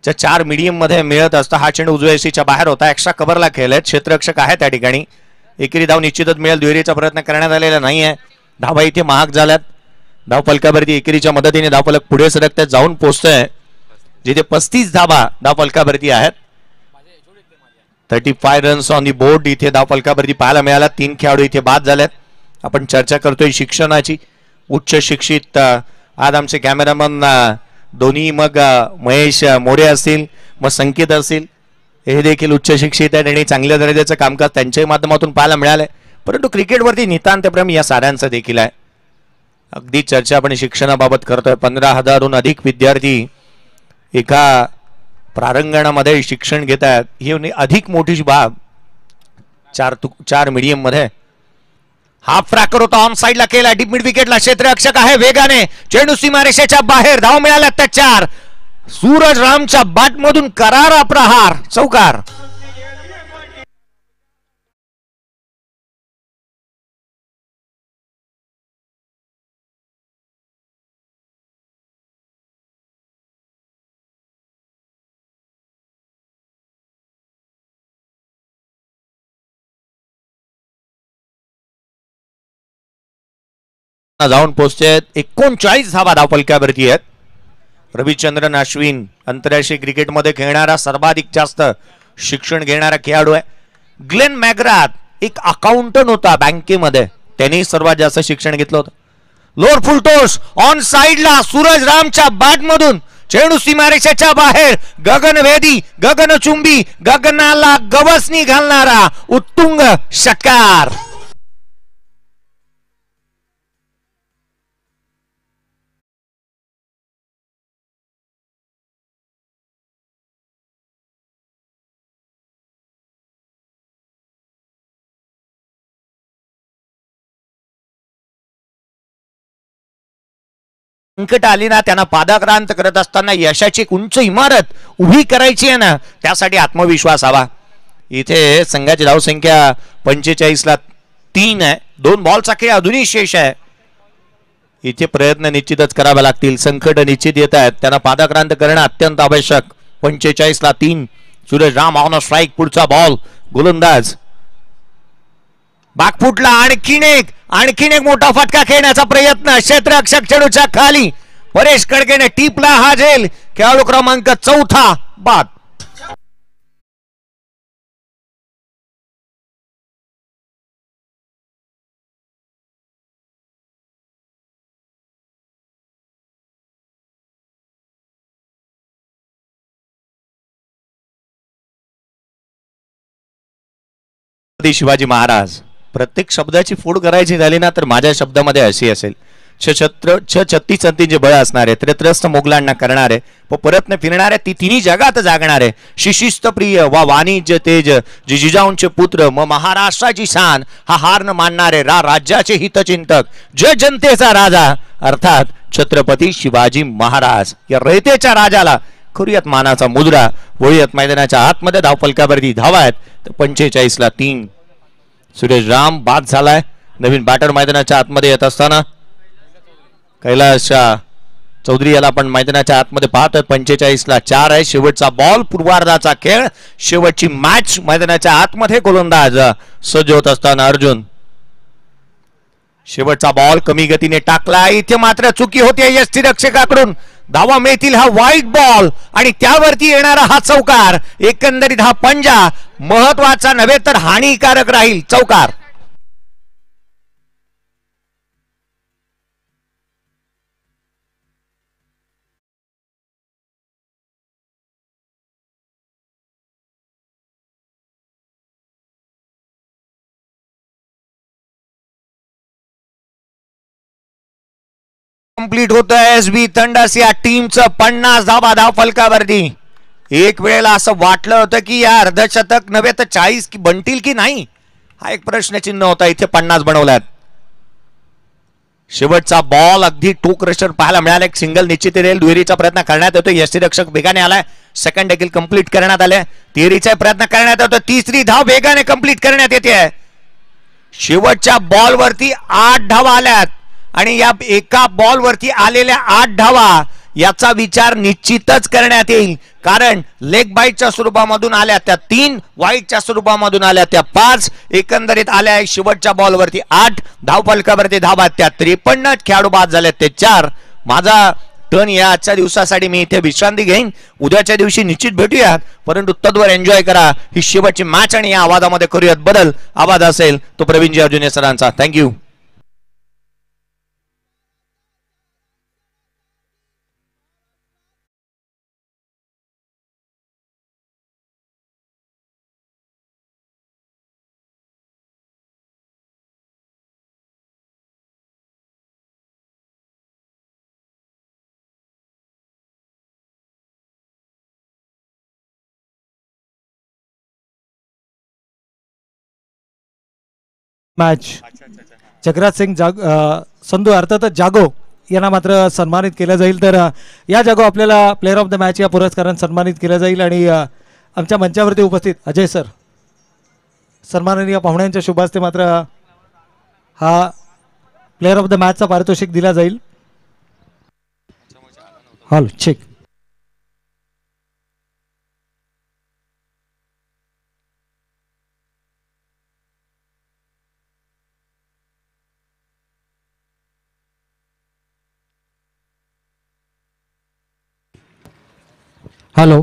4 मीडियम मध्ये मिळत असतं. हा चेंडू उजव्या एसीच्या बाहेर होता. एक्स्ट्रा कव्हरला खेळलेत. क्षेत्ररक्षक आहे त्या ठिकाणी. एकेरी धाव निश्चितच मिळेल. दुहेरीचा प्रयत्न करण्यात आलेला नाहीये. धावा इथे महाग झाल्यात. धावफलकावरती एकेरीच्या मदतीने धावफलक पुढे सरकत जाऊन पोहोचतोय जिथे 35 धावा धावफलकावरती आहेत. 35 रन्स ऑन दी बोर्ड इथे धावफलकावरती पाहायला मिळाला. 3 खेळाडू इथे बाद झालेत. आपण चर्चा करतोय शिक्षणाची. उच्च शिक्षित आज आमचे कॅमेरामन दोन्ही मग महेश मोरे असतील मग संकेत असतील हे देखील उच्च शिक्षित आहेत आणि चांगल्या दर्जाचं कामकाज त्यांच्याही माध्यमातून पाहायला मिळालंय. परंतु क्रिकेटवरती नितांत प्रेम या साऱ्यांचं देखील आहे. अगदी चर्चा आपण शिक्षणाबाबत करतोय. 15,000हून अधिक विद्यार्थी एका प्रारंगणामध्ये शिक्षण घेत आहेत. ही अधिक मोठी बाब. 4 मीडियम मध्ये हाफ फ्रॅकर होता. ऑन साइडला केला. डीप मिड विकेटला क्षेत्ररक्षक आहे. वेगाने चेंडू सीमारेषेच्या बाहेर. धाव मिळाल्या त्या 4. सूरज रामच्या बॅट मधून करारा प्रहार. चौकार. जाऊन पोहोचते. 39 धावा धावफलकावरती आहेत. रविचंद्रन अश्विन आंतरराष्ट्रीय क्रिकेटमध्ये खेळणारा सर्वाधिक जास्त शिक्षण घेणारा खेळाडू आहे. ग्लेन मॅग्राथ एक अकाउंटंट होता बँकेमध्ये. त्यांनी सर्वात जास्त शिक्षण घेतलं होतं. लोअर फुल टॉस ऑन साइडला सूरज रामच्या बॅट मधून चेंडू सीमारेषेच्या बाहेर. गगनभेदी गगनचुंबी गगनाला गवसणी घालणारा उत्तुंग षटकार. संकट आली ना त्यांना पादाक्रांत करत असताना यशाची एक उंच इमारत उभी करायची आहे ना त्यासाठी आत्मविश्वास हवा. इथे संघाची धावसंख्या 45ला 3 आहे. 2 बॉलचा खेळ अजूनही शेष आहे. इथे प्रयत्न निश्चितच करावे लागतील. संकट निश्चित येत आहेत. त्यांना पादाक्रांत करणं अत्यंत आवश्यक. 45ला 3. Suraj Ram on a strike. पुढचा बॉल. गोलंदाज बागफुटला. आणखीन एक मोठा फटका खेळण्याचा प्रयत्न. क्षेत्ररक्षक चेंडूच्या खाली. परेश कडकेने टिपला हा झेल. खेळाडू क्रमांक 4 बाद. छत्रपती शिवाजी महाराज. प्रत्येक शब्दाची फोड करायची झाली ना तर माझ्या शब्दामध्ये अशी असेल. छत्तीस अंतींचे बळ असणारे, त्रत्रस्त मोगलांना करणारे, परत न फिरणारे, ती तिन्ही जगात जागणारे, शिशिस्त प्रिय वा वाणिज्य तेज, जिजाऊंचे पुत्र म महाराष्ट्राची शान, हा हार न मानणारे, राज्याचे हितचिंतक, जनतेचा राजा अर्थात छत्रपती शिवाजी महाराज. या रयतेच्या राजाला करूयात मानाचा मुजरा. वळूयात मैदानाच्या आतमध्ये. धावफलकावरती धावा आहेत तर 45 ला 3. सुरेश राम बाद झालाय. नवीन बॅटर मैदानाच्या आतमध्ये येत असताना कैलाश चौधरी याला आपण मैदानाच्या आतमध्ये पाहतोय. 45 ला 4 आहे. शेवटचा बॉल, पूर्वार्धाचा खेळ, शेवटची मॅच. मैदानाच्या आतमध्ये गोलंदाज सज्ज होत असताना अर्जुन. शेवटचा बॉल कमी गतीने टाकला. इथे मात्र चुकी होते यष्टीरक्षकाकडून. धावा मिळतील. हा वाईट बॉल आणि त्यावरती येणारा हा चौकार. एकंदरीत हा पंजा महत्वाचा नव्हे तर हानिकारक राहील. चौकार. कंप्लीट होत आहे एसबी थंडर्स या टीमचं 50 धावा धावफलकावरती. एक वेळेला असं वाटलं होतं की या अर्धशतक नव्हे तर 40 की बनतील की नाही, हा एक प्रश्नचिन्ह होता. इथे 50 बनवल्यात. शेवटचा बॉल अगदी टोक रशर पाहायला मिळाला. एक सिंगल निश्चित येईल. दुहेरीचा प्रयत्न करण्यात येतो. यष्टीरक्षक वेगाने आलाय. सेकंड देखील कंप्लीट करण्यात आले. तिहेरीचा प्रयत्न करण्यात येतो. तिसरी धाव वेगाने कंप्लीट करण्यात येते. शेवटच्या बॉलवरती 8 धावा आल्यात आणि या एका बॉलवरती आलेल्या 8 धावा याचा विचार निश्चितच करण्यात येईल. कारण लेग बाईटच्या स्वरूपामधून आल्या त्या 3, वाईटच्या स्वरूपामधून आल्या त्या 5, एकंदरीत आल्या शेवटच्या बॉलवरती 8 धावफलकावरती धावा त्या 53. खेळाडू बाद झाले ते 4. माझा टर्न या आजच्या दिवसासाठी मी इथे विश्रांती घेईन. उद्याच्या दिवशी निश्चित भेटूयात, परंतु तद्वर एन्जॉय करा ही शेवटची मॅच. आणि या आवाजामध्ये करूयात बदल. आवाज असेल तो प्रवीणजी अर्जुने सरांचा. थँक्यू. मॅच जगराज सिंग संधू अर्थातच जागो यांना मात्र सन्मानित केलं जाईल. तर या जागो आपल्याला प्लेअर ऑफ द मॅच या पुरस्काराने सन्मानित केलं जाईल. आणि आमच्या मंचावरती उपस्थित अजय सर सन्माननीय पाहुण्यांच्या शुभ हस्ते मात्र हा प्लेअर ऑफ द मॅचचा पारितोषिक दिला जाईल. Hello check. हॅलो.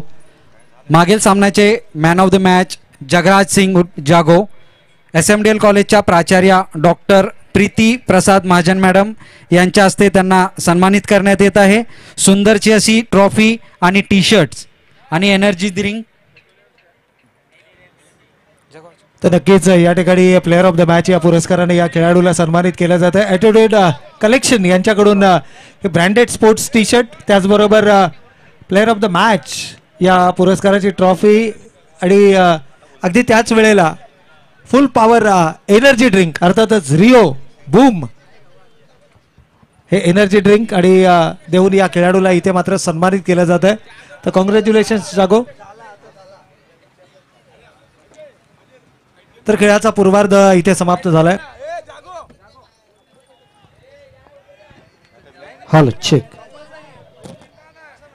मागील सामन्याचे man of the match Jagraj Singh Jago, SMDL कॉलेजच्या प्राचार्य डॉक्टर प्रीती प्रसाद महाजन मॅडम यांच्या हस्ते त्यांना सन्मानित करण्यात येत आहे. सुंदरची अशी ट्रॉफी आणि टी शर्ट्स आणि एनर्जी ड्रिंक. तर नक्कीच या ठिकाणी प्लेअर ऑफ द मॅच या पुरस्काराने या खेळाडूला सन्मानित केलं जातं. ॲटिट्यूड कलेक्शन यांच्याकडून ब्रँडेड स्पोर्ट्स टी शर्ट, त्याचबरोबर प्लेअर ऑफ द मॅच या पुरस्काराची ट्रॉफी आणि अगदी त्याच वेळेला फुल पॉवर एनर्जी ड्रिंक अर्थातच रिओ बूम हे एनर्जी ड्रिंक आणि देऊन या खेळाडूला इथे मात्र सन्मानित केलं जात आहे. तर कॉंग्रॅच्युलेशन्स जागो. तर खेळाचा पूर्वार्ध इथे समाप्त झालाय. Hello check.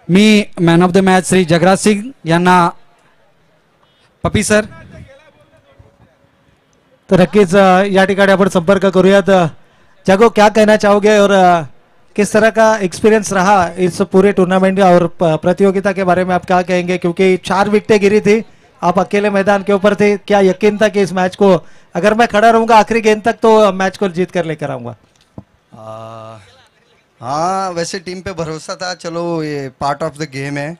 मी man of the match Shri Jagraj Singh यांना पपी सर. तो नक्कीच या ठिकाणी आपण संपर्क करूयात. जागो क्या कहना चाहोगे और किस तरह का एक्सपीरियंस रहा इस पूरे टूर्नामेंट और प्रतियोगिता के बारे में आप क्या कहेंगे, क्योंकि 4 विकेटें गिरी थी, आप अकेले मैदान के ऊपर थे, क्या यकीन था कि इस मैच को अगर मैं खड़ा रहूंगा आखिरी गेंद तक तो मैच को जीत कर लेकर आऊंगा? हाँ, वैसे टीम पे भरोसा था, चलो ये पार्ट ऑफ द गेम है.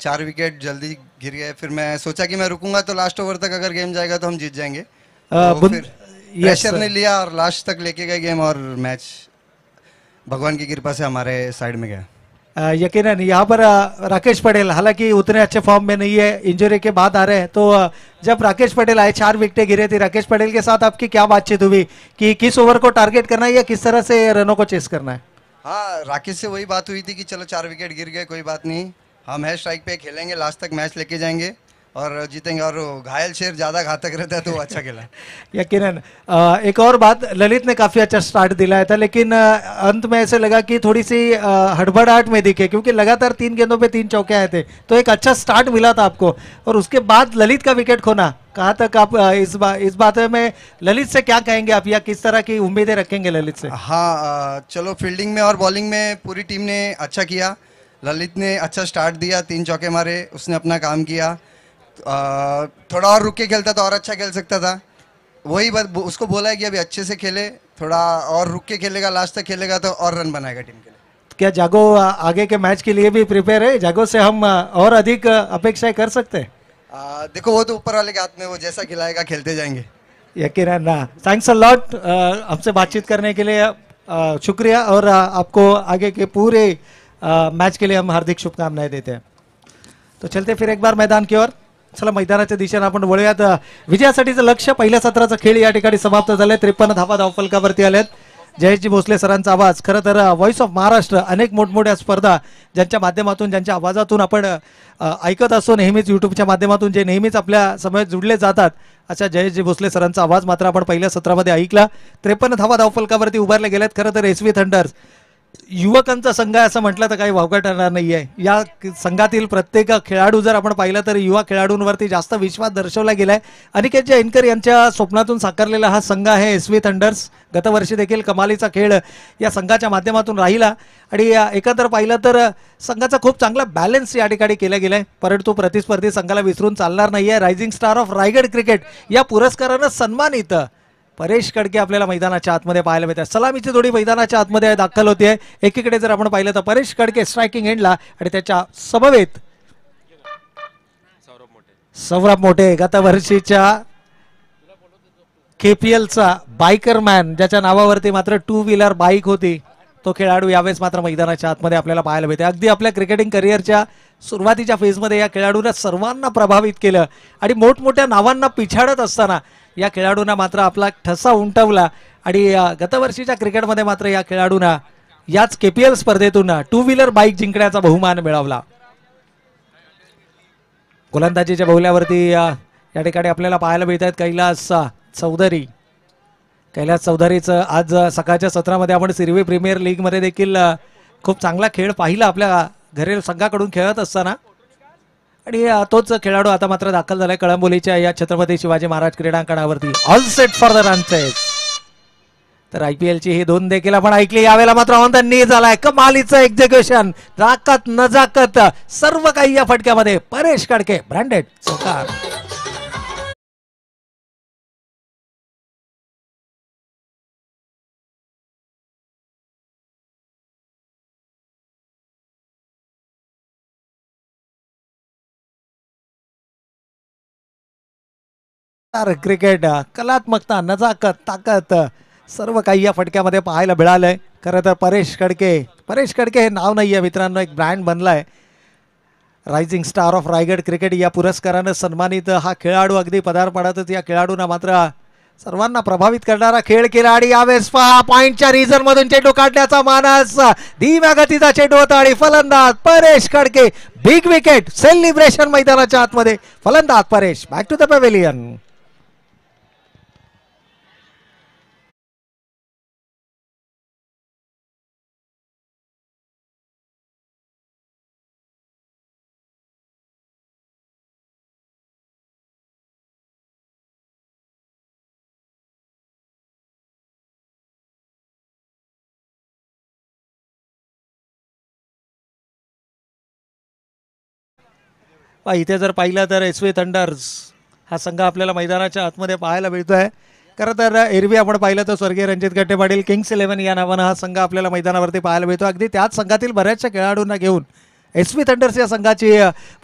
4 विकेट जल्दी गिर गए, फिर मैं सोचा कि मैं रुकूंगा तो लास्ट ओवर तक अगर गेम जाएगा तो हम जीत जाएंगे, तो फिर yes, प्रेशर sir. नहीं लिया और लास्ट तक लेके गए गेम और मैच भगवान की कृपा से हमारे साइड में गया। यकीनन यहाँ पर राकेश पटेल हालांकि उतने अच्छे फॉर्म में नहीं है, इंजरी के बाद आ रहे हैं, तो जब राकेश पटेल आए 4 विकेटें गिरे थे, राकेश पटेल के साथ आपकी क्या बातचीत हुई कि किस ओवर को टारगेट करना है या किस तरह से रनों को चेस करना है? हाँ, राकेश से वही बात हुई थी कि चलो 4 विकेट गिर गए, कोई बात नहीं, हम है स्ट्राइक पे, खेलेंगे लास्ट तक, मैच लेके जाएंगे और जीतेंगे। और घायल शेर ज़्यादा घातक रहता है तो वो अच्छा खेला। यकीनन एक और बात, ललित ने काफी अच्छा स्टार्ट दिलाया था, लेकिन अंत में ऐसे लगा कि थोड़ी सी हड़बड़ाहट में दिखे, क्योंकि लगातार 3 गेंदों पे 3 चौके आए थे, तो एक अच्छा स्टार्ट मिला था आपको, और उसके बाद ललित का विकेट खोना, कहाँ तक आप इस बात में ललित से क्या कहेंगे आप, या किस तरह की उम्मीदें रखेंगे ललित से? हाँ, चलो फील्डिंग में और बॉलिंग में पूरी टीम ने अच्छा किया। ललित ने अच्छा स्टार्ट दिया, 3 चौके मारे, उसने अपना काम किया। थोड़ा और रुक के खेलता तो और अच्छा खेल सकता था। वही बात उसको बोला है कि अभी अच्छे से खेले, थोड़ा और रुक के खेलेगा, लास्ट तक खेलेगा तो और रन बनाएगा टीम के लिए। क्या जागो आगे के मैच के लिए भी प्रिपेयर है? जागो से हम और अधिक अपेक्षाएं कर सकते हैं? देखो वो तो ऊपर वाले के हाथ में, वो जैसा खिलाएगा खेलते जाएंगे। यकीनन ना। थैंक्स अ लॉट हमसे बातचीत करने के लिए, शुक्रिया, और आपको आगे के पूरे मैच के लिए हम हार्दिक शुभकामनाएं देते हैं। तो चलते फिर एक बार मैदान की ओर। चला मैदानाच्या दिशेने आपण वळूयात। विजयासाठीचं लक्ष्य, पहिल्या सत्राचा खेळ या ठिकाणी समाप्त झालाय। 53 धावा धावफलकावरती आल्यात। जयेशजी भोसले सरांचा आवाज, खरं तर व्हॉइस ऑफ महाराष्ट्र अनेक मोठमोठ्या स्पर्धा ज्यांच्या माध्यमातून, ज्यांच्या आवाजातून आपण ऐकत असतो नेहमीच, यूट्यूबच्या माध्यमातून जे नेहमीच आपल्या समोर जुडले जातात, अशा जयेशजी भोसले सरांचा आवाज मात्र आपण पहिल्या सत्रामध्ये ऐकला। 53 धावा धावफलकावरती उभारले गेलेत। खरं तर एसवी थंडर्स युवकांचा संघ आहे असं म्हटलं तर काही वावगं ठरणार नाहीये। या संघातील प्रत्येक खेळाडू जर आपण पाहिलं तर युवा खेळाडूंवरती जास्त विश्वास दर्शवला गेलाय। अनिकेत जयंकर यांच्या स्वप्नातून साकारलेला हा संघ आहे एसवी थंडर्स। गतवर्षी देखील कमालीचा खेळ या संघाच्या माध्यमातून राहिला आणि एकंदर पाहिलं तर संघाचा खूप चांगला बॅलन्स या ठिकाणी केला गेलाय, परंतु प्रतिस्पर्धी संघाला विसरून चालणार नाहीये। Rising star of Raigad cricket या पुरस्कारानं सन्मानित परेश कडके आपल्याला मैदानाच्या आतमध्ये पाहायला मिळतात। सलामीची जोडी मैदानाच्या आतमध्ये दाखल होते। एकीकडे जर आपण पाहिलं तर परेश कडके स्ट्रायकिंग एंडला आणि त्याच्या समवेत सौरभ मोठे, गतवर्षीच्या केपीएलचा बायकर मॅन, ज्याच्या नावावरती मात्र 2 व्हीलर बाईक होती, तो खेळाडू यावेळेस मात्र मैदानाच्या आतमध्ये आपल्याला पाहायला मिळते। अगदी आपल्या क्रिकेटिंग करिअरच्या सुरुवातीच्या फेजमध्ये या खेळाडूने सर्वांना प्रभावित केलं आणि मोठमोठ्या नावांना पिछाडत असताना या खेळाडूंना मात्र आपला ठसा उमटवला आणि गतवर्षीच्या क्रिकेटमध्ये मात्र या खेळाडूंना याच केपीएल स्पर्धेतून 2 व्हीलर बाईक जिंकण्याचा बहुमान मिळवला। गोलंदाजीच्या बहुल्यावरती या ठिकाणी आपल्याला पाहायला मिळत आहेत कैलास चौधरी। कैलास चौधरीचं आज सकाळच्या सत्रामध्ये आपण सिरवी प्रीमियर लीगमध्ये देखील खूप चांगला खेळ पाहिला आपल्या घरेलू संघाकडून खेळत असताना, आणि तोच खेळाडू आता मात्र दाखल झालाय कळंबोलीच्या या छत्रपती शिवाजी महाराज क्रीडांगणावरती। All set for the run chase. तर आयपीएलची ही 2 देखील आपण ऐकली, यावेळेला मात्र ऑन द नी झालाय। कमालीचं एक्झिक्युशन, ताकद नजाकत सर्व काही या फटक्यामध्ये। परेश कडके ब्रँडेड चौकार। क्रिकेट, कलात्मकता, नजाकत, ताकद सर्व काही या फटक्यामध्ये पाहायला मिळालंय। खरं तर परेश कडके हे नाव नाहीये मित्रांनो, एक ब्रँड बनलाय। Rising star of Raigad cricket या पुरस्कारानं सन्मानित हा खेळाडू अगदी पदार्पणातच या खेळाडूंना मात्र सर्वांना प्रभावित करणारा खेळ केला आणि यावेळेस पॉइंटच्या रिझन मधून चेंडू काढण्याचा मानस, धीम्या गतीचा चेंडू होता आणि फलंदाज Paresh Kadke, big wicket celebration मैदानाच्या आतमध्ये। फलंदाज Paresh, back to the pavilion. इथे जर पाहिलं तर एसवी थंडर्स हा संघ आपल्याला मैदानाच्या आतमध्ये पाहायला मिळतोय। खरं तर एरवी आपण पाहिलं तर स्वर्गीय रणजित गट्टे पाटील किंग्स 11 या नावानं हा संघ आपल्याला मैदानावरती पाहायला मिळतो। अगदी त्याच संघातील बऱ्याचशा खेळाडूंना घेऊन SV थंडर्स या संघाची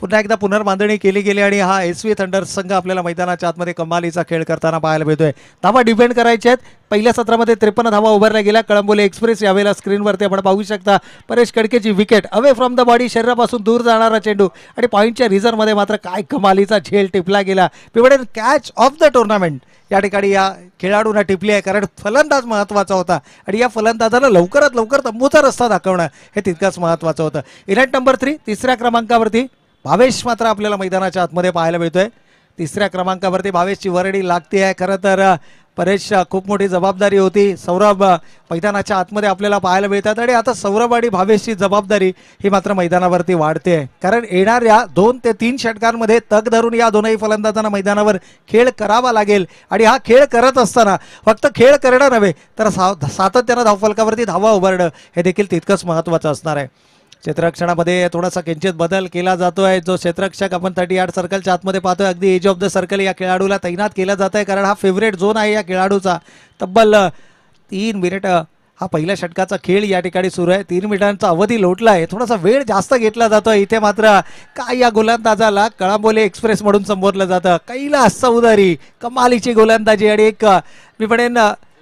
पुन्हा एकदा पुनर्बांधणी केली गेली आणि हा SV थंडर्स संघ आपल्याला मैदानाच्या आतमध्ये कमालीचा खेळ करताना पाहायला मिळतोय. धावा डिफेंड करायचे आहेत. पहिल्या सत्रामध्ये 53 धावा उभारल्या गेल्या. कळंबोली एक्सप्रेस यावेळेला स्क्रीनवरती आपण पाहू शकता. परेश कडकेची wicket away from the body, शरीरापासून दूर जाणारा चेंडू आणि पॉईंटच्या रिझर्वमध्ये मात्र काय कमालीचा झेल टिपला गेला. पिवडेन कॅच ऑफ द टुर्नामेंट या ठिकाणी या खेळाडूंना टिपली आहे, कारण फलंदाज महत्त्वाचा होता आणि या फलंदाजाला लवकरात लवकर तंबूचा रस्ता दाखवणं हे तितकंच महत्त्वाचं होतं. इव्हेंट नंबर 3 तिसऱ्या क्रमांकावरती भावेश मात्र आपल्याला मैदानाच्या आतमध्ये पाहायला मिळतोय. तिसऱ्या क्रमांकावरती भावेशची वरडी लागते आहे. खरं तर परेश खूप मोठी जबाबदारी होती. सौरभ मैदानाच्या आतमध्ये आपल्याला पाहायला मिळतात आणि आता सौरभ आणि भावेशची जबाबदारी ही मात्र मैदानावरती वाढते आहे, कारण येणाऱ्या 2 ते 3 षटकांमध्ये तग धरून या दोनही फलंदाजांना मैदानावर खेळ करावा लागेल. आणि हा खेळ करत असताना फक्त खेळ करणं नव्हे तर सातत्यानं धावफलकावरती धावा उभारणं हे देखील तितकंच महत्त्वाचं असणार आहे. क्षेत्ररक्षणामध्ये थोडासा किंचित बदल केला जातोय. जो क्षेत्ररक्षक आपण 38 सर्कलच्या आतमध्ये पाहतोय, अगदी एज ऑफ द सर्कल या खेळाडूला तैनात केला जात आहे, कारण हा फेवरेट झोन आहे या खेळाडूचा. तब्बल 3 मिनिटं हा पहिल्या षटकाचा खेळ या ठिकाणी सुरू आहे. 3 मिनिटांचा अवधी लोटला आहे. थोडासा वेळ जास्त घेतला जातोय इथे. मात्र काय या गोलंदाजाला कळंबोली एक्सप्रेस म्हणून संबोधलं जातं. कैलास चौधरी कमालीची गोलंदाजी आणि एक मी म्हणेन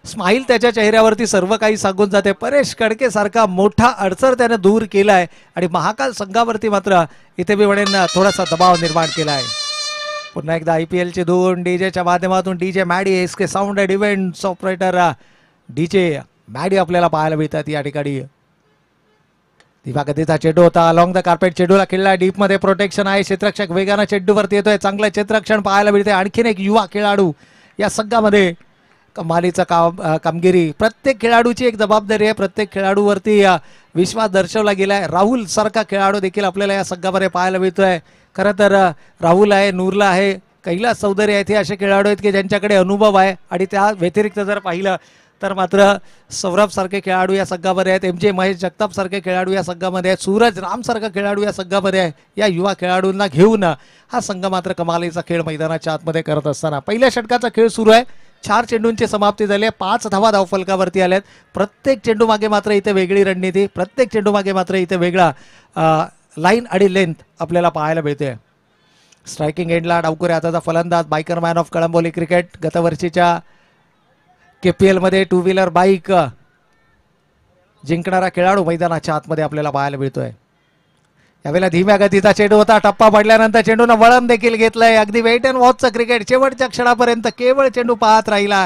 स्माईल त्याच्या चेहऱ्यावरती सर्व काही सांगून जाते. परेश कडके सारखा मोठा अडसर त्याने दूर केलाय आणि महाकाल संघावरती मात्र इथे मी म्हणेन थोडासा दबाव निर्माण केला आहे. पुन्हा एकदा IPLचे 2 डीजेच्या माध्यमातून DJ Maddy SK sound and events operator DJ Maddy आपल्याला पाहायला मिळतात या ठिकाणी. दिवागतीचा चेंडू होता अलॉंग द कार्पेट, चेंडूला खेळला डीप मध्ये, प्रोटेक्शन आहे. क्षेत्ररक्षक वेगानं चेंडूवरती येतोय. चांगलं क्षेत्ररक्षण पाहायला मिळते. आणखीन एक युवा खेळाडू या संघामध्ये. कमालीचा कामगिरी. प्रत्येक खेळाडूची एक जबाबदारी आहे. प्रत्येक खेळाडूवरती विश्वास दर्शवला गेलाय. राहुल सारखा खेळाडू देखील आपल्याला या संघामध्ये पाहायला मिळतोय. खरं तर राहुल आहे, नूरला आहे, कैलास चौधरी आहेत, हे असे खेळाडू आहेत की ज्यांच्याकडे अनुभव आहे. आणि त्या व्यतिरिक्त जर पाहिलं तर मात्र सौरभ सारखे खेळाडू या संघामध्ये आहेत. MJ महेश जगताप सारखे खेळाडू या संघामध्ये आहेत. सूरज राम सारखा खेळाडू या संघामध्ये आहे. या युवा खेळाडूंना घेऊन हा संघ मात्र कमालीचा खेळ मैदानाच्या आतमध्ये करत असताना पहिल्या षटकाचा खेळ सुरू आहे. 4 चेंडूंची समाप्ती झाली आहे. 5 धावा धावफलकावरती आल्यात. प्रत्येक चेंडू मागे मात्र इथे वेगळी रणनीती, प्रत्येक चेंडू मागे मात्र इथे वेगळा लाईन आणि लेंथ आपल्याला पाहायला मिळते. स्ट्रायकिंग एंडला डावकुरे हाताचा फलंदाज, Baikar man of Kalamboli cricket, गतवर्षीच्या KPL मध्ये 2 व्हीलर बाईक जिंकणारा खेळाडू मैदानाच्या आतमध्ये आपल्याला पाहायला मिळतोय. यावेळेला धीम्या गतीचा चेंडू होता. टप्पा पडल्यानंतर चेंडूनं वळण देखील घेतलंय. अगदी वेट अँड वॉचचं क्रिकेट. शेवटच्या क्षणापर्यंत केवळ चेंडू पाहत राहिला.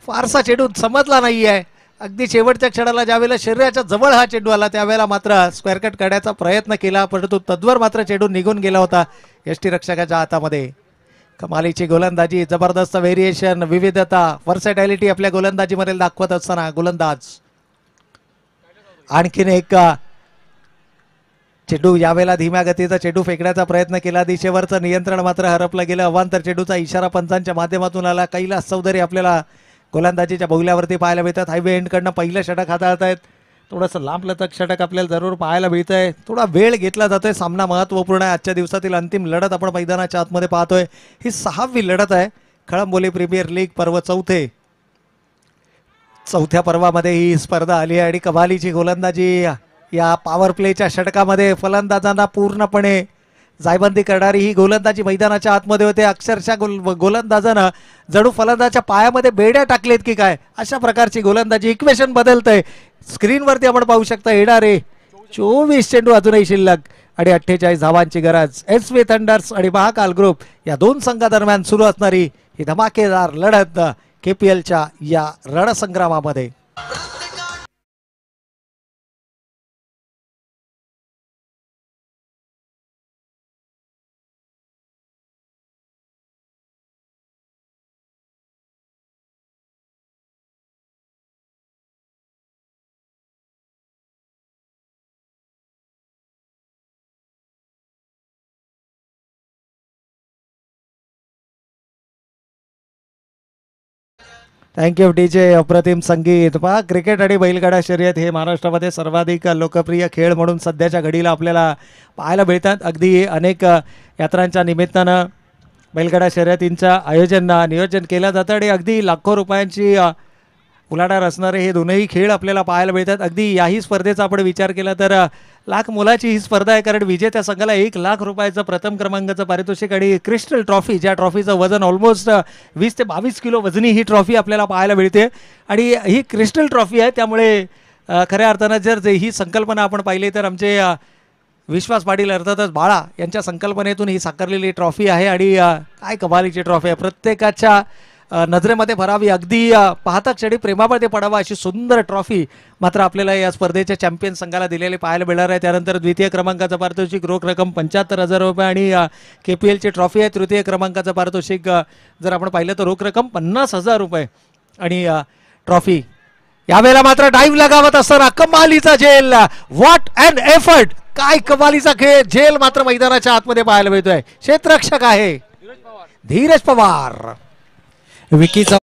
फारसा चेंडू समजला नाहीये. अगदी शेवटच्या क्षणाला ज्यावेळेला शरीराच्या जवळ हा चेंडू आला त्यावेळेला मात्र स्क्वेअर कट काढायचा प्रयत्न केला, परंतु तद्वर मात्र चेंडू निघून गेला होता यष्टीरक्षकाच्या हातामध्ये. कमालीची गोलंदाजी, जबरदस्त व्हेरिएशन, विविधता, वर्सेटॅलिटी आपल्या गोलंदाजीमध्ये दाखवत असताना गोलंदाज आणखीन एक चेंडू यावेळेला धीम्या गतीचा चेंडू फेकण्याचा प्रयत्न केला. दिशेवरचं नियंत्रण मात्र हरपलं गेलं. अवांतर चेंडूचा इशारा पंचांच्या माध्यमातून आला. कैलास चौधरी आपल्याला गोलंदाजीच्या बहुल्यावरती पाहायला मिळतात. हायवे एंडकडनं पहिलं षटक हाताळत आहेत. थोडंसं लांब लचक षटक आपल्याला जरूर पाहायला मिळतंय. थोडा वेळ घेतला जातोय. सामना महत्त्वपूर्ण आहे. आजच्या दिवसातील अंतिम लढत आपण मैदानाच्या आतमध्ये पाहतोय. ही 6वी लढत आहे. कळंबोली प्रीमियर लीग पर्व 4थ्या पर्वामध्ये ही स्पर्धा आली आहे आणि कमालीची गोलंदाजी या पॉवर प्लेच्या षटकामध्ये फलंदाजांना पूर्णपणे जायबंदी करणारी ही गोलंदाजी मैदानाच्या आतमध्ये होते. अक्षरशः गोलंदाजानं जणू फलंदाजाच्या पायामध्ये बेड्या टाकलेत की काय अशा प्रकारची गोलंदाजी. इक्वेशन बदलतंय. स्क्रीनवरती आपण पाहू शकता. येणारे 24 चेंडू अजूनही शिल्लक आणि 48 धावांची गरज. SV थंडर्स आणि महाकाल ग्रुप या 2 संघादरम्यान सुरू असणारी ही धमाकेदार लढत KPLच्या या रणसंग्रामामध्ये. Thank you DJ. अप्रतिम संगीत. पहा, क्रिकेट आणि बैलगाडा शर्यत हे महाराष्ट्रामध्ये सर्वाधिक लोकप्रिय खेळ म्हणून सध्याच्या घडीला आपल्याला पाहायला मिळतात. अगदी अनेक यात्रांच्या निमित्तानं बैलगाडा शर्यतींचं नियोजन केलं जातं आणि अगदी लाखो रुपयांची उलाढाल असणारे हे दोनही खेळ आपल्याला पाहायला मिळतात. अगदी याही स्पर्धेचा आपण विचार केला तर लाख मोलाची ही स्पर्धा आहे, कारण विजेत्या संघाला 1,00,000 रुपयाचं प्रथम क्रमांकाचं पारितोषिक आणि क्रिस्टल ट्रॉफी, ज्या ट्रॉफीचं वजन ऑलमोस्ट 20 ते 22 किलो वजनी ही ट्रॉफी आपल्याला पाहायला मिळते. आणि ही क्रिस्टल ट्रॉफी आहे, त्यामुळे खऱ्या अर्थानं जर ही संकल्पना आपण पाहिली तर आमचे विश्वास पाटील अर्थातच बाळा यांच्या संकल्पनेतून ही साकारलेली ट्रॉफी आहे. आणि काय कमालीची ट्रॉफी आहे, प्रत्येकाच्या नजरेमध्ये भरावी, अगदी पाहता क्षणी प्रेमामध्ये पडावा अशी सुंदर ट्रॉफी मात्र आपल्याला या स्पर्धेच्या चॅम्पियन संघाला दिलेली पाहायला मिळणार आहे. त्यानंतर द्वितीय क्रमांकाचं पारितोषिक रोख रक्कम 75,000 रुपये आणि KPLची ट्रॉफी आहे. तृतीय क्रमांकाचं पारितोषिक जर आपण पाहिलं तर रोख रक्कम 50,000 रुपये आणि ट्रॉफी. यावेळेला मात्र डाईव्ह लगावत असताना कमालीचा झेल, व्हॉट अँड एफर्ट, काय कमालीचा खेळ, झेल मात्र मैदानाच्या आतमध्ये पाहायला मिळतोय. क्षेत्ररक्षक आहे धीरज पवार. विकीचा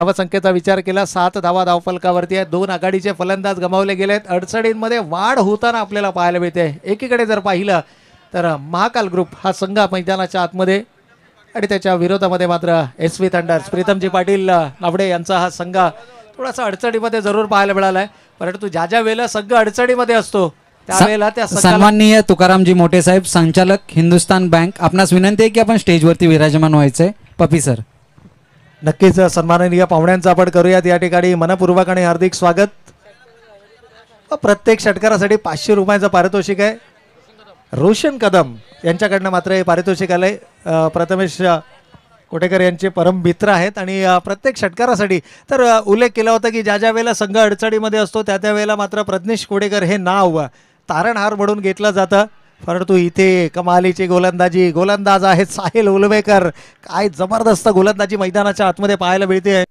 धावसंख्येचा विचार केला 7 धावा धावफलकावरती आहे. 2 आघाडीचे फलंदाज गमावले गेलेत. अडचणींमध्ये वाढ होताना आपल्याला पाहायला मिळते. एकीकडे जर पाहिलं तर महाकाल ग्रुप हा संघ मैदानाच्या आतमध्ये आणि त्याच्या विरोधामध्ये मात्र SV थंडर्स प्रीतमजी पाटील नावडे यांचा हा संघ थोडासा अडचणीमध्ये जरूर पाहायला मिळाला आहे. परंतु ज्या ज्या वेळेला संघ अडचणीमध्ये असतो त्यावेळेला त्या सन्माननीय तुकारामजी मोठे साहेब, संचालक हिंदुस्तान बँक, आपणास विनंती आहे की आपण स्टेजवरती विराजमान व्हायचंय. पपी सर. नक्कीच सन्माननीय पाहुण्यांचं आपण करूयात या ठिकाणी मनपूर्वक आणि हार्दिक स्वागत. प्रत्येक षटकारासाठी 500 रुपयाचं पारितोषिक आहे. रोशन कदम यांच्याकडनं मात्र हे पारितोषिक आलंय. प्रथमेश कोटेकर यांचे परम मित्र आहेत आणि प्रत्येक षटकारासाठी तर उल्लेख केला होता की ज्या ज्या वेळेला संघ अडचणीमध्ये असतो त्या त्या वेळेला मात्र प्रज्ञेश कोटेकर हे नाव तारणहार म्हणून घेतलं जातं. परंतु इथे कमालीची गोलंदाजी, गोलंदाज आहेत साहिल उलवेकर. काय जबरदस्त गोलंदाजी मैदानाच्या आतमध्ये पाहायला मिळते.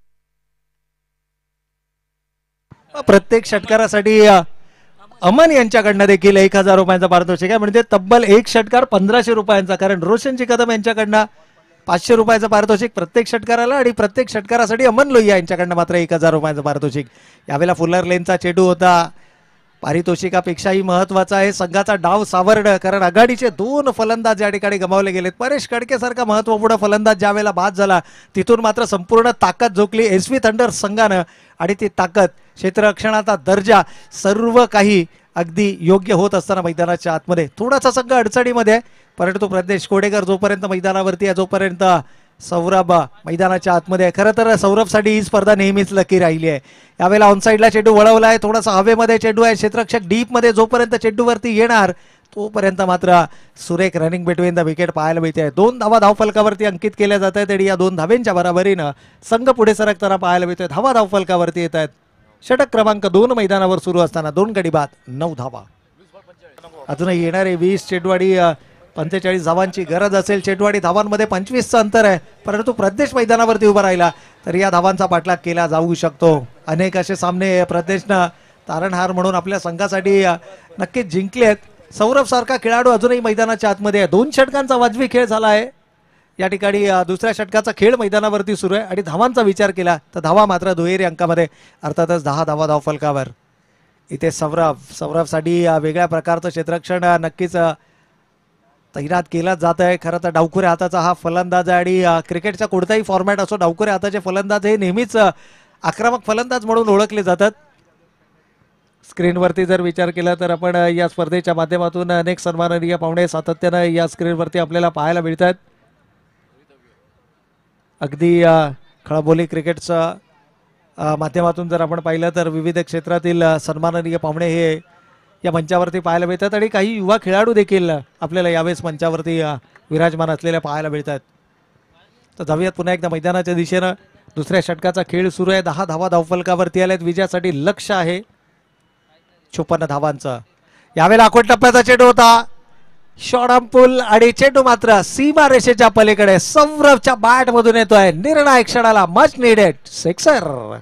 प्रत्येक षटकारासाठी अमन यांच्याकडनं देखील 1,000 रुपयांचा पारितोषिक आहे. म्हणजे तब्बल एक षटकार 1,500 रुपयांचा. कारण रोशनजी कदम यांच्याकडनं 500 रुपयाचं पारितोषिक प्रत्येक षटकाराला आणि प्रत्येक षटकारासाठी अमन लोहिया यांच्याकडनं मात्र 1,000 रुपयांचं पारितोषिक. यावेळेला फुलर लेनचा चेंडू होता. पारितोषिकापेक्षाही महत्वाचा आहे संघाचा डाव सावरणं, कारण आघाडीचे 2 फलंदाज या ठिकाणी गमावले गेलेत. परेश कडकेसारखा महत्वपूर्ण फलंदाज ज्या वेळेला बाद झाला तिथून मात्र संपूर्ण ताकद झोकली SV थंडर्स संघानं. आणि ती ताकद, क्षेत्ररक्षणाचा दर्जा, सर्व काही अगदी योग्य होत असताना मैदानाच्या आतमध्ये थोडासा संघ अडचणीमध्ये आहे. परंतु प्रज्ञेश कोडेकर जोपर्यंत मैदानावरती आहे, जोपर्यंत सौरभ मैदानाच्या आतमध्ये आहे. खरं तर सौरभसाठी ही स्पर्धा नेहमीच लकी राहिली आहे. यावेळेला ऑनसाईडला चेंडू वळवला आहे, थोडासा हवेमध्ये चेंडू आहे. क्षेत्ररक्षक डीपमध्ये जोपर्यंत चेंडूवरती येणार तोपर्यंत मात्र सुरेख रनिंग बिटवीन द विकेट पाहायला मिळते. 2 धावा धावफलकावरती अंकित केल्या जात आहेत आणि या 2 धाव्यांच्या बरोबरीनं संघ पुढे सरकताना पाहायला मिळतोय. धावा धावफलकावरती येत आहेत. षटक क्रमांक 2 मैदानावर सुरू असताना 2 गडी बाद 9 धावा. अजूनही येणारे 20 चेंडूवाडी 45 धावांची गरज असेल. चेंडूवाडी धावांमध्ये 25चं अंतर आहे. परंतु प्रदेश मैदानावरती उभा राहिला तर या धावांचा पाठलाग केला जाऊ शकतो. अनेक असे सामने प्रदेशनं तारणहार म्हणून आपल्या संघासाठी नक्कीच जिंकलेत. सौरभ सारखा खेळाडू अजूनही मैदानाच्या आतमध्ये आहे. 2 षटकांचा वाजवी खेळ झाला आहे. या ठिकाणी दुसऱ्या षटकाचा खेळ मैदानावरती सुरू आहे आणि धावांचा विचार केला तर धावा मात्र दुहेरी अंकामध्ये, अर्थातच 10 धावा धावफलकावर. इथे सौरभसाठी वेगळ्या प्रकारचं क्षेत्ररक्षण नक्कीच तैनात केला जात आहे. खरं तर डावखुऱ्या हाताचा हा फलंदाज आहे आणि क्रिकेटचा कोणताही फॉर्मॅट असो, डावखुऱ्या हाताचे फलंदाज हे नेहमीच आक्रमक फलंदाज म्हणून ओळखले जातात. स्क्रीनवरती जर विचार केला तर आपण या स्पर्धेच्या माध्यमातून अनेक सन्माननीय पाहुणे सातत्यानं या स्क्रीनवरती आपल्याला पाहायला मिळतात. अगदी खळबोली क्रिकेटचं माध्यमातून जर आपण पाहिलं तर विविध क्षेत्रातील सन्माननीय पाहुणे हे या मंचावरती पाहायला मिळतात आणि काही युवा खेळाडू देखील आपल्याला यावेळेस मंचावरती विराजमान असलेल्या पाहायला मिळतात. तर जाऊयात पुन्हा एकदा मैदानाच्या दिशेनं. दुसऱ्या षटकाचा खेळ सुरू आहे. 10 धावा धावफलकावरती आल्यात. विजयासाठी लक्ष आहे 56 धावांचं. यावेळेला आखोट टप्प्याचा चेंडू होता. शॉर्टपुल आणि चेंडू मात्र सीमा रेषेच्या पलीकडे सौरभच्या बॅट मधून येतोय. निर्णायक क्षणाला मच निडेड सिक्सर.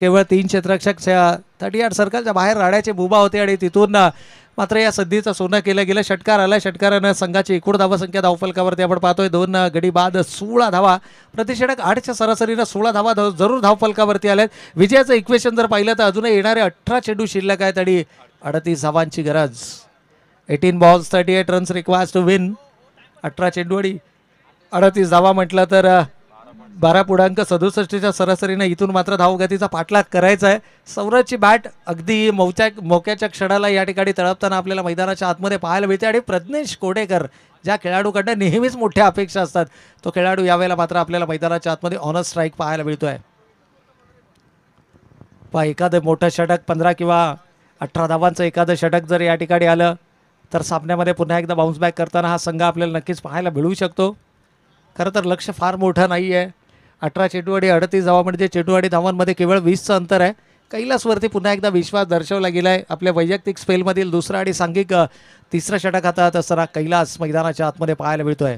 केवळ 3 क्षेत्ररक्षक 38 सर्कलच्या बाहेर राड्याचे बुबा होते आणि तिथून मात्र या सद्धीचं सोनं केलं गेलं. षटकार आला. षटकारानं संघाची एकूण धावसंख्या धावफलकावरती आपण पाहतोय 2 गडी बाद 16 धावा. प्रतिषटक 8च्या सरासरीनं 16 धावा जरूर धावफलकावरती आल्यात. विजयाचं इक्वेशन जर पाहिलं तर अजूनही येणारे 18 चेंडू शिल्लक आहेत आणि 38 धावांची गरज. 18 balls 38 runs required to win. 18 चेंडू आणि 38 धावा म्हटलं तर 12.67च्या सरासरीनं इथून मात्र धावगतीचा पाठलाग करायचा आहे. सौरभची बॅट अगदी मोक्याच्या क्षणाला या ठिकाणी तळपताना आपल्याला मैदानाच्या आतमध्ये पाहायला मिळते आणि प्रज्ञेश कोडेकर ज्या खेळाडूकडनं नेहमीच मोठ्या अपेक्षा असतात तो खेळाडू यावेळेला मात्र आपल्याला मैदानाच्या आतमध्ये ऑन स्ट्राईक पाहायला मिळतोय. एखादं मोठं षटक 15 किंवा 18 धावांचं एखादं षटक जर या ठिकाणी आलं तर सामन्यामध्ये पुन्हा एकदा बाउन्स बॅक करताना हा संघ आपल्याला नक्कीच पाहायला मिळू शकतो. खरं तर लक्ष फार मोठं नाही आहे. 18 चेंडू आणि 38 धावा म्हणजे चेंडू आणि धावांमध्ये केवळ 20चं अंतर आहे. कैलासवरती पुन्हा एकदा विश्वास दर्शवला गेला आहे. आपल्या वैयक्तिक स्पेलमधील दुसरा आणि सांघिक तिसरा षटक हातात असताना कैलास मैदानाच्या आतमध्ये पाहायला मिळतोय.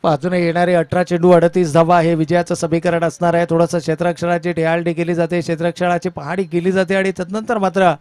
अजूनही येणारे 18 चेंडू 38 धावा हे विजयाचं समीकरण असणार आहे. थोडंसं क्षेत्ररक्षणाची टेहाळणी केली जाते, क्षेत्ररक्षणाची पाहणी केली जाते आणि तदनंतर मात्र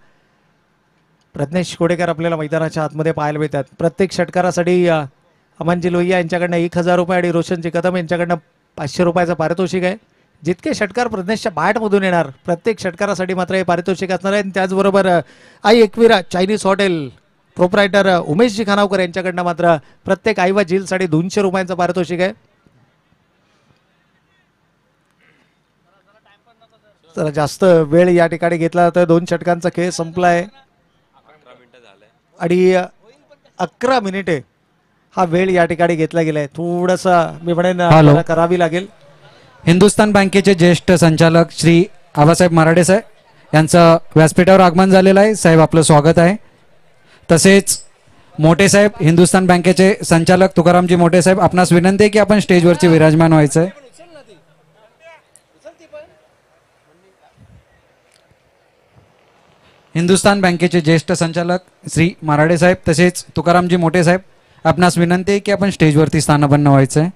प्रज्ञेश कोडेकर आपल्याला मैदानाच्या आतमध्ये पाहायला मिळतात. प्रत्येक षटकारासाठी अमनजी लोहिया यांच्याकडनं 1000 रुपये आणि रोशनजी कदम यांच्याकडनं 500 रुपयाचं पारितोषिक आहे. जितके षटकार प्रज्ञेशच्या बॅटमधून येणार प्रत्येक षटकारासाठी मात्र हे पारितोषिक असणार आहे. त्याचबरोबर आई Ekvira Chinese hotel proprietor Umeshji खानावकर यांच्याकडनं मात्र प्रत्येक आई व झीलसाठी 200 रुपयांचं पारितोषिक आहे. तर जास्त वेळ या ठिकाणी घेतला जातोय. 2 षटकांचा खेळ संपलाय आणि 11 मिनिटे हा वेळ या ठिकाणी घेतला गेलाय. थोडंसं मी म्हणेन करावी लागेल. हिंदुस्थान बँकेचे ज्येष्ठ संचालक श्री आबासाहेब मराडे साहेब यांचं व्यासपीठावर आगमन झालेलं आहे. साहेब आपलं स्वागत आहे. तसेच मोठे साहेब हिंदुस्थान बँकेचे संचालक तुकारामजी मोठे साहेब आपणास विनंती आहे की आपण स्टेजवरचे विराजमान व्हायचं आहे. हिंदुस्थान बँकेचे ज्येष्ठ संचालक श्री मराडे साहेब तसेच तुकारामजी मोठे साहेब आपणास विनंती आहे की आपण स्टेजवरती स्थानापन्न व्हायचं आहे.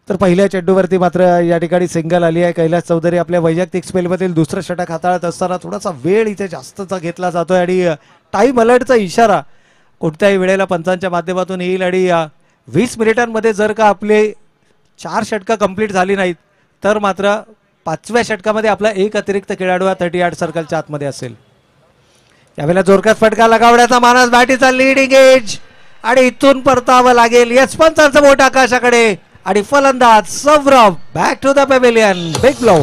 तर पहिल्या चेंडूवरती मात्र या ठिकाणी सिंगल आली आहे. कैलास चौधरी आपल्या वैयक्तिक स्पेलमधील दुसरं षटक हाताळत असताना थोडासा वेळ इथे जास्तचा घेतला जातोय आणि टाइम अलर्टचा इशारा कोणत्याही वेळेला पंचांच्या माध्यमातून येईल आणि 20 मिनिटांमध्ये जर का आपले 4 षटकं कंप्लीट झाली नाहीत तर मात्र 5व्या षटकामध्ये आपला एक अतिरिक्त खेळाडू 38 सर्कलच्या आतमध्ये असेल. यावेळेला जोरदार फटका लगावण्याचा मानस बॅटीचा लीडिंग एज आणि इथून परतावं लागेल. यशवंतांचं बोट आकाशाकडे आणि फलंदाज Saurabh back to the pavilion. Big blow.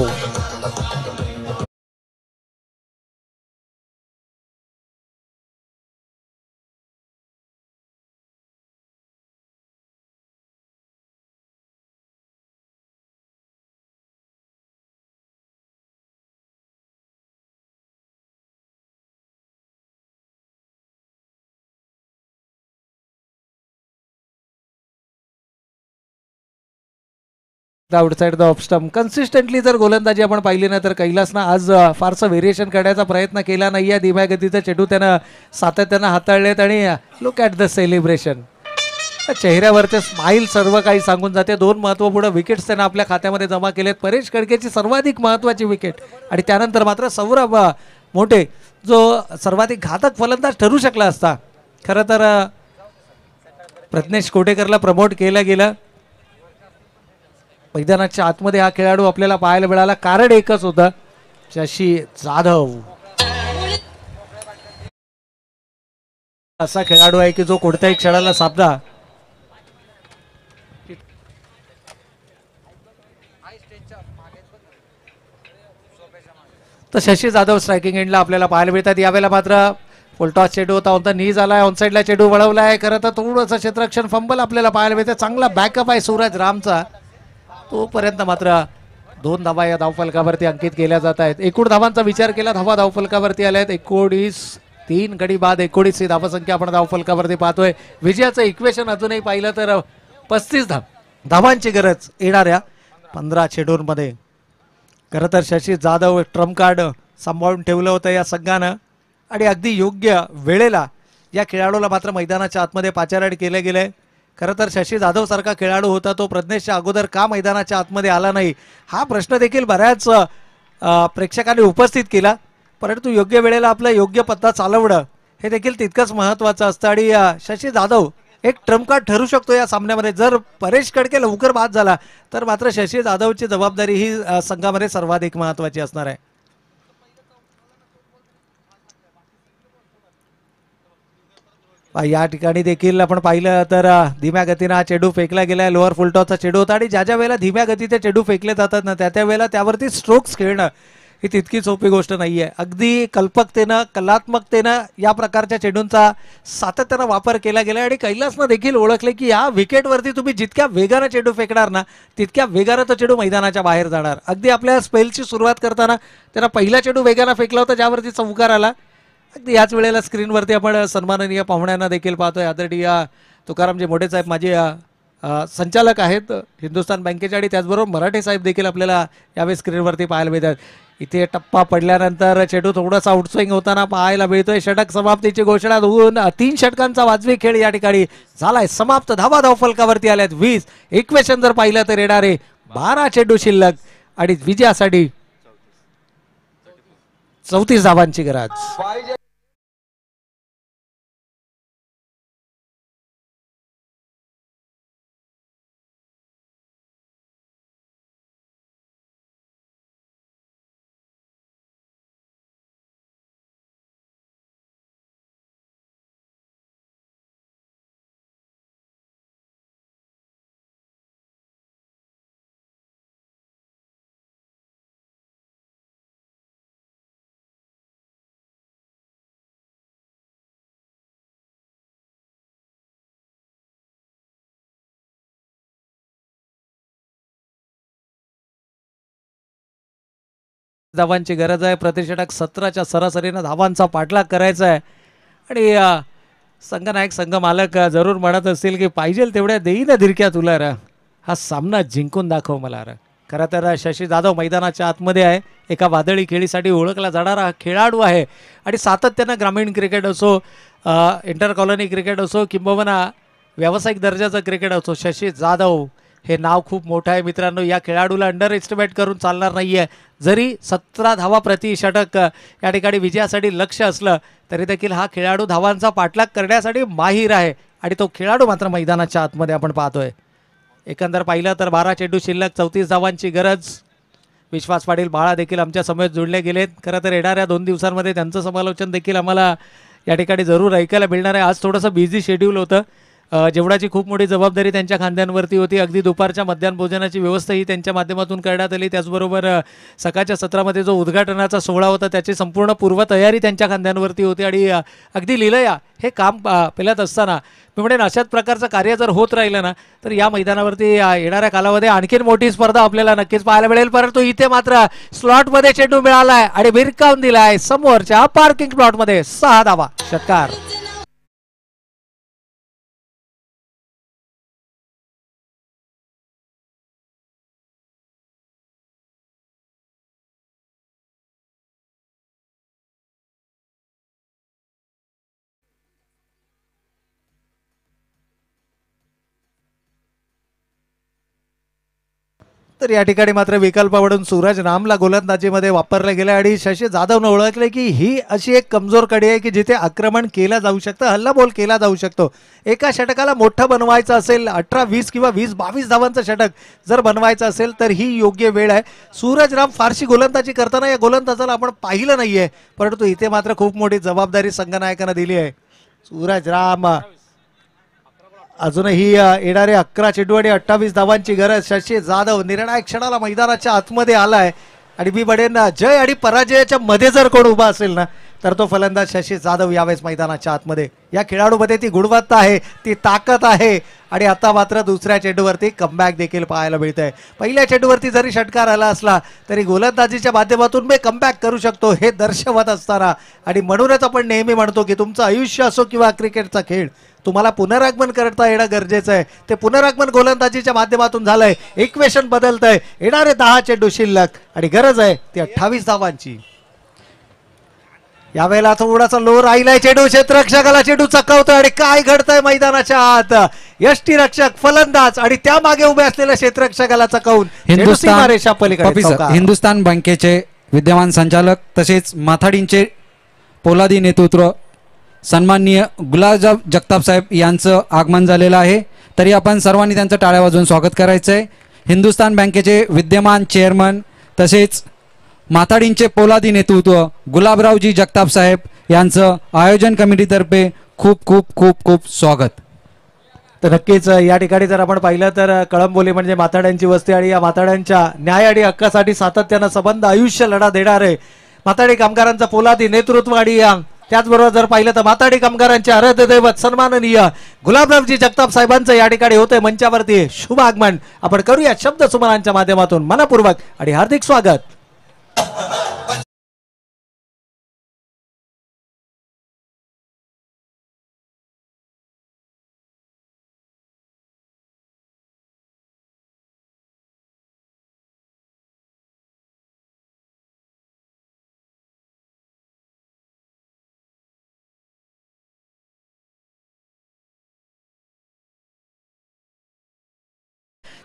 Outside the off stump. Consistently जर गोलंदाजी आपण पाहिली ना तर कैलासनं आज फारसं व्हेरिएशन करण्याचा प्रयत्न केला नाही आहे. धीम्या गतीचा चेंडू त्यानं सातत्यानं हाताळलेत आणि लुक ॲट द सेलिब्रेशन. चेहऱ्यावरचे स्माईल सर्व काही सांगून जाते. 2 महत्त्वपूर्ण विकेट्स त्यांना आपल्या खात्यामध्ये जमा केलेत. परेश खडकेची सर्वाधिक महत्त्वाची विकेट आणि त्यानंतर मात्र सौरभ मोठे जो सर्वाधिक घातक फलंदाज ठरू शकला असता. खरं तर प्रज्ञेश कोटेकरला प्रमोट केलं गेलं. मैदानाच्या आतमध्ये हा खेळाडू आपल्याला पाहायला मिळाला. कारण एकच होतं, शशी जाधव असा खेळाडू आहे की जो कोणत्याही क्षणाला सामना तर शशी जाधव स्ट्रायकिंग एंडला आपल्याला पाहायला मिळतात. यावेळेला मात्र फुलटॉस चेंडू होता, ऑन द नी झालाय, ऑन साईडला चेंडू वळवला आहे. खरं तर थोडंसं क्षेत्ररक्षण फंबल आपल्याला पाहायला मिळतं. चांगला बॅकअप आहे सूरज रामचा. तोपर्यंत मात्र 2 धावा या धावफलकावरती अंकित केल्या जात आहेत. एकूण धावांचा विचार केला, धावा धावफलकावरती आल्या आहेत 19. 3 गडी बाद 19 ही धावसंख्या आपण धावफलकावरती पाहतोय. विजयाचं इक्वेशन अजूनही पाहिलं तर 35 धावांची गरज येणाऱ्या 15 चेंडूंमध्ये. खरं तर शशी जाधव ट्रम्प कार्ड सांभाळून ठेवलं होतं या संघानं आणि अगदी योग्य वेळेला या खेळाडूला मात्र मैदानाच्या आतमध्ये पाचारण केलं गेलंय. खरं तर शशी जाधव सारखा खेळाडू होता, तो प्रज्ञेशच्या अगोदर का मैदानाच्या आतमध्ये आला नाही हा प्रश्न देखील बऱ्याच प्रेक्षकांनी उपस्थित केला. परंतु योग्य वेळेला आपलं योग्य पत्ता चालवणं हे देखील तितकंच महत्त्वाचं असतं आणि शशी जाधव एक ट्रम्प कार्ड ठरू शकतो या सामन्यामध्ये. जर परेश खडके लवकर बाद झाला तर मात्र शशी जाधवची जबाबदारी ही संघामध्ये सर्वाधिक महत्त्वाची असणार आहे. या ठिकाणी देखील आपण पाहिलं तर धीम्या गतीनं हा चेंडू फेकला गेलाय. लोअर फुलटॉसचा चेंडू होता आणि ज्या ज्या वेळेला धीम्या गतीचे चेंडू फेकले जातात ना त्या वेळेला त्यावरती स्ट्रोक्स खेळणं ही तितकी सोपी गोष्ट नाहीये. अगदी कल्पकतेनं कलात्मकतेनं या प्रकारच्या चेंडूंचा सातत्यानं वापर केला गेला आणि कैलासनं देखील ओळखले की या विकेटवरती तुम्ही जितक्या वेगानं चेंडू फेकणार ना तितक्या वेगानं तो चेंडू मैदानाच्या बाहेर जाणार. अगदी आपल्या स्पेलची सुरुवात करताना त्यांना पहिला चेंडू वेगानं फेकला होता ज्यावरती चौकार आला. अगदी याच वेळेला स्क्रीनवरती आपण सन्माननीय पाहुण्यांना देखील पाहतोय. आदरणीय तुकारामजी मोठे साहेब माझे संचालक आहेत हिंदुस्थान बँकेचे आणि त्याचबरोबर मराठे साहेब देखील आपल्याला यावेळी स्क्रीनवरती पाहायला मिळतात. इथे टप्पा पडल्यानंतर चेंडू थोडासा आउटस्विंग होताना पाहायला मिळतोय. षटक समाप्तीची घोषणा होऊन 3 षटकांचा वाजवी खेळ या ठिकाणी झालाय समाप्त. धावा धावफलकावरती आल्यात 20. इक्वेशन जर पाहिलं तर येणारे 12 चेंडू शिल्लक आणि विजयासाठी 34 धावांची गरज. धावांची गरज आहे. प्रतिषटक 17च्या सरासरीनं धावांचा पाठलाग करायचा आहे आणि संघनायक संघ मालक जरूर म्हणत असतील की पाहिजे तेवढ्या देईन धिरक्या तुला र, हा सामना जिंकून दाखव मला र. खरं तर शशी जाधव मैदानाच्या आतमध्ये आहे. एका वादळी खेळीसाठी ओळखला जाणारा खेळाडू आहे आणि सातत्यानं ग्रामीण क्रिकेट असो इंटर कॉलनी क्रिकेट असो किंबहुना व्यावसायिक दर्जाचं क्रिकेट असो शशी जाधव हे नाव खूप मोठं आहे मित्रांनो. या खेळाडूला अंडर एस्टिमेट करून चालणार नाही आहे. जरी 17 धावा प्रति षटक या ठिकाणी विजयासाठी लक्ष असलं तरी देखील हा खेळाडू धावांचा पाठलाग करण्यासाठी माहीर आहे आणि तो खेळाडू मात्र मैदानाच्या आतमध्ये आपण पाहतोय. एकंदर पाहिलं तर 12 चेंडू शिल्लक 34 धावांची गरज. विश्वास पाटील बाळा देखील आमच्या समोर जोडले गेलेत. खरं तर येणाऱ्या 2 दिवसांमध्ये त्यांचं समालोचन देखील आम्हाला या ठिकाणी जरूर ऐकायला मिळणार आहे. आज थोडंसं बिझी शेड्यूल होतं. जेवणाची खूप मोठी जबाबदारी त्यांच्या खांद्यांवरती होती. अगदी दुपारच्या मध्याह्न भोजनाची व्यवस्था ही त्यांच्या माध्यमातून करण्यात आली. त्याचबरोबर सकाळच्या सत्रामध्ये जो उद्घाटनाचा सोहळा होता त्याची संपूर्ण पूर्वतयारी त्यांच्या खांद्यांवरती होती आणि अगदी लिलया हे काम पेलत असताना मी म्हणेन अशाच प्रकारचं कार्य जर होत राहिलं ना तर या मैदानावरती येणाऱ्या कालामध्ये आणखीन मोठी स्पर्धा आपल्याला नक्कीच पाहायला मिळेल. परंतु इथे मात्र स्लॉटमध्ये चेंडू मिळालाय आणि भिरकावून दिलाय समोरच्या पार्किंग प्लॉटमध्ये 6 धावा. षटकार. तर या ठिकाणी मात्र विकल्पावरून सूरज रामला गोलंदाजीमध्ये वापरलं गेलं आणि शशी जाधवनं ओळखले की ही अशी एक कमजोर कडी आहे की जिथे आक्रमण केलं जाऊ शकतं, हल्लाबोल केला जाऊ शकतो. एका षटकाला मोठं बनवायचं असेल, 18-20 किंवा 20-22 धावांचं षटक जर बनवायचं असेल तर ही योग्य वेळ आहे. सूरज राम फारशी गोलंदाजी करताना या गोलंदाजाला आपण पाहिलं नाहीये, परंतु इथे मात्र खूप मोठी जबाबदारी संघनायकांना दिली आहे. सूरज राम अजूनही येणारे 11 चेंडू आणि 28 धावांची गरज. शशी जाधव निर्णायक क्षणाला मैदानाच्या आतमध्ये आलाय आणि मी म्हणेन जय आणि पराजयाच्या मध्ये जर कोण उभा असेल ना तर तो फलंदाज शशी जाधव यावेळेस मैदानाच्या आतमध्ये. या खेळाडूमध्ये ती गुणवत्ता आहे, ती ताकद आहे आणि आता मात्र दुसऱ्या चेंडूवरती कमबॅक देखील पाहायला मिळतंय. पहिल्या चेंडूवरती जरी षटकार आला असला तरी गोलंदाजीच्या माध्यमातून मी कमबॅक करू शकतो हे दर्शवत असताना, आणि म्हणूनच आपण नेहमी म्हणतो की तुमचं आयुष्य असो किंवा क्रिकेटचा खेळ, तुम्हाला पुनरागमन करता येणं गरजेचं आहे. ते पुनरागमन गोलंदाजीच्या माध्यमातून झालंय. इक्वेशन बदलतंय. येणारे 10 चेंडू शिल्लक आणि गरज आहे ती 28 धावांची. यावेळेला थोडासा लो राहिलाय चेंडू, क्षेत्ररक्षकाला चेंडू चकवतोय आणि काय घडतंय मैदानाच्या आत. यष्टीरक्षक फलंदाज आणि त्या मागे उभे असलेल्या क्षेत्ररक्षकाला चकवून हिंदुस्थान बँकेचे विद्यमान संचालक तसेच माथाडींचे पोलादी नेतृत्व सन्माननीय गुलाबराव जगताप साहेब यांचं आगमन झालेलं आहे. तरी आपण सर्वांनी त्यांचं टाळ्या वाजवून स्वागत करायचं आहे. हिंदुस्थान बँकेचे विद्यमान चेअरमन तसेच माथाडींचे पोलादी नेतृत्व गुलाबरावजी जगताप साहेब यांचं आयोजन कमिटीतर्फे खूप खूप खूप खूप स्वागत. तर नक्कीच या ठिकाणी जर आपण पाहिलं तर कळंबोली म्हणजे माथाड्यांची वस्ती आणि या माथाड्यांच्या न्याय आणि हक्कासाठी सातत्यानं सबंध आयुष्य लढा देणार आहे. माथाडी कामगारांचं पोलादी नेतृत्व आणि त्याचबरोबर जर पाहिलं तर माथाडी कामगारांचे आराध्य दैवत सन्माननीय गुलाबरावजी जगताप साहेबांचं या ठिकाणी होतंय मंचावरती शुभ आगमन. आपण करूया शब्द सुमनांच्या माध्यमातून मनपूर्वक आणि हार्दिक स्वागत.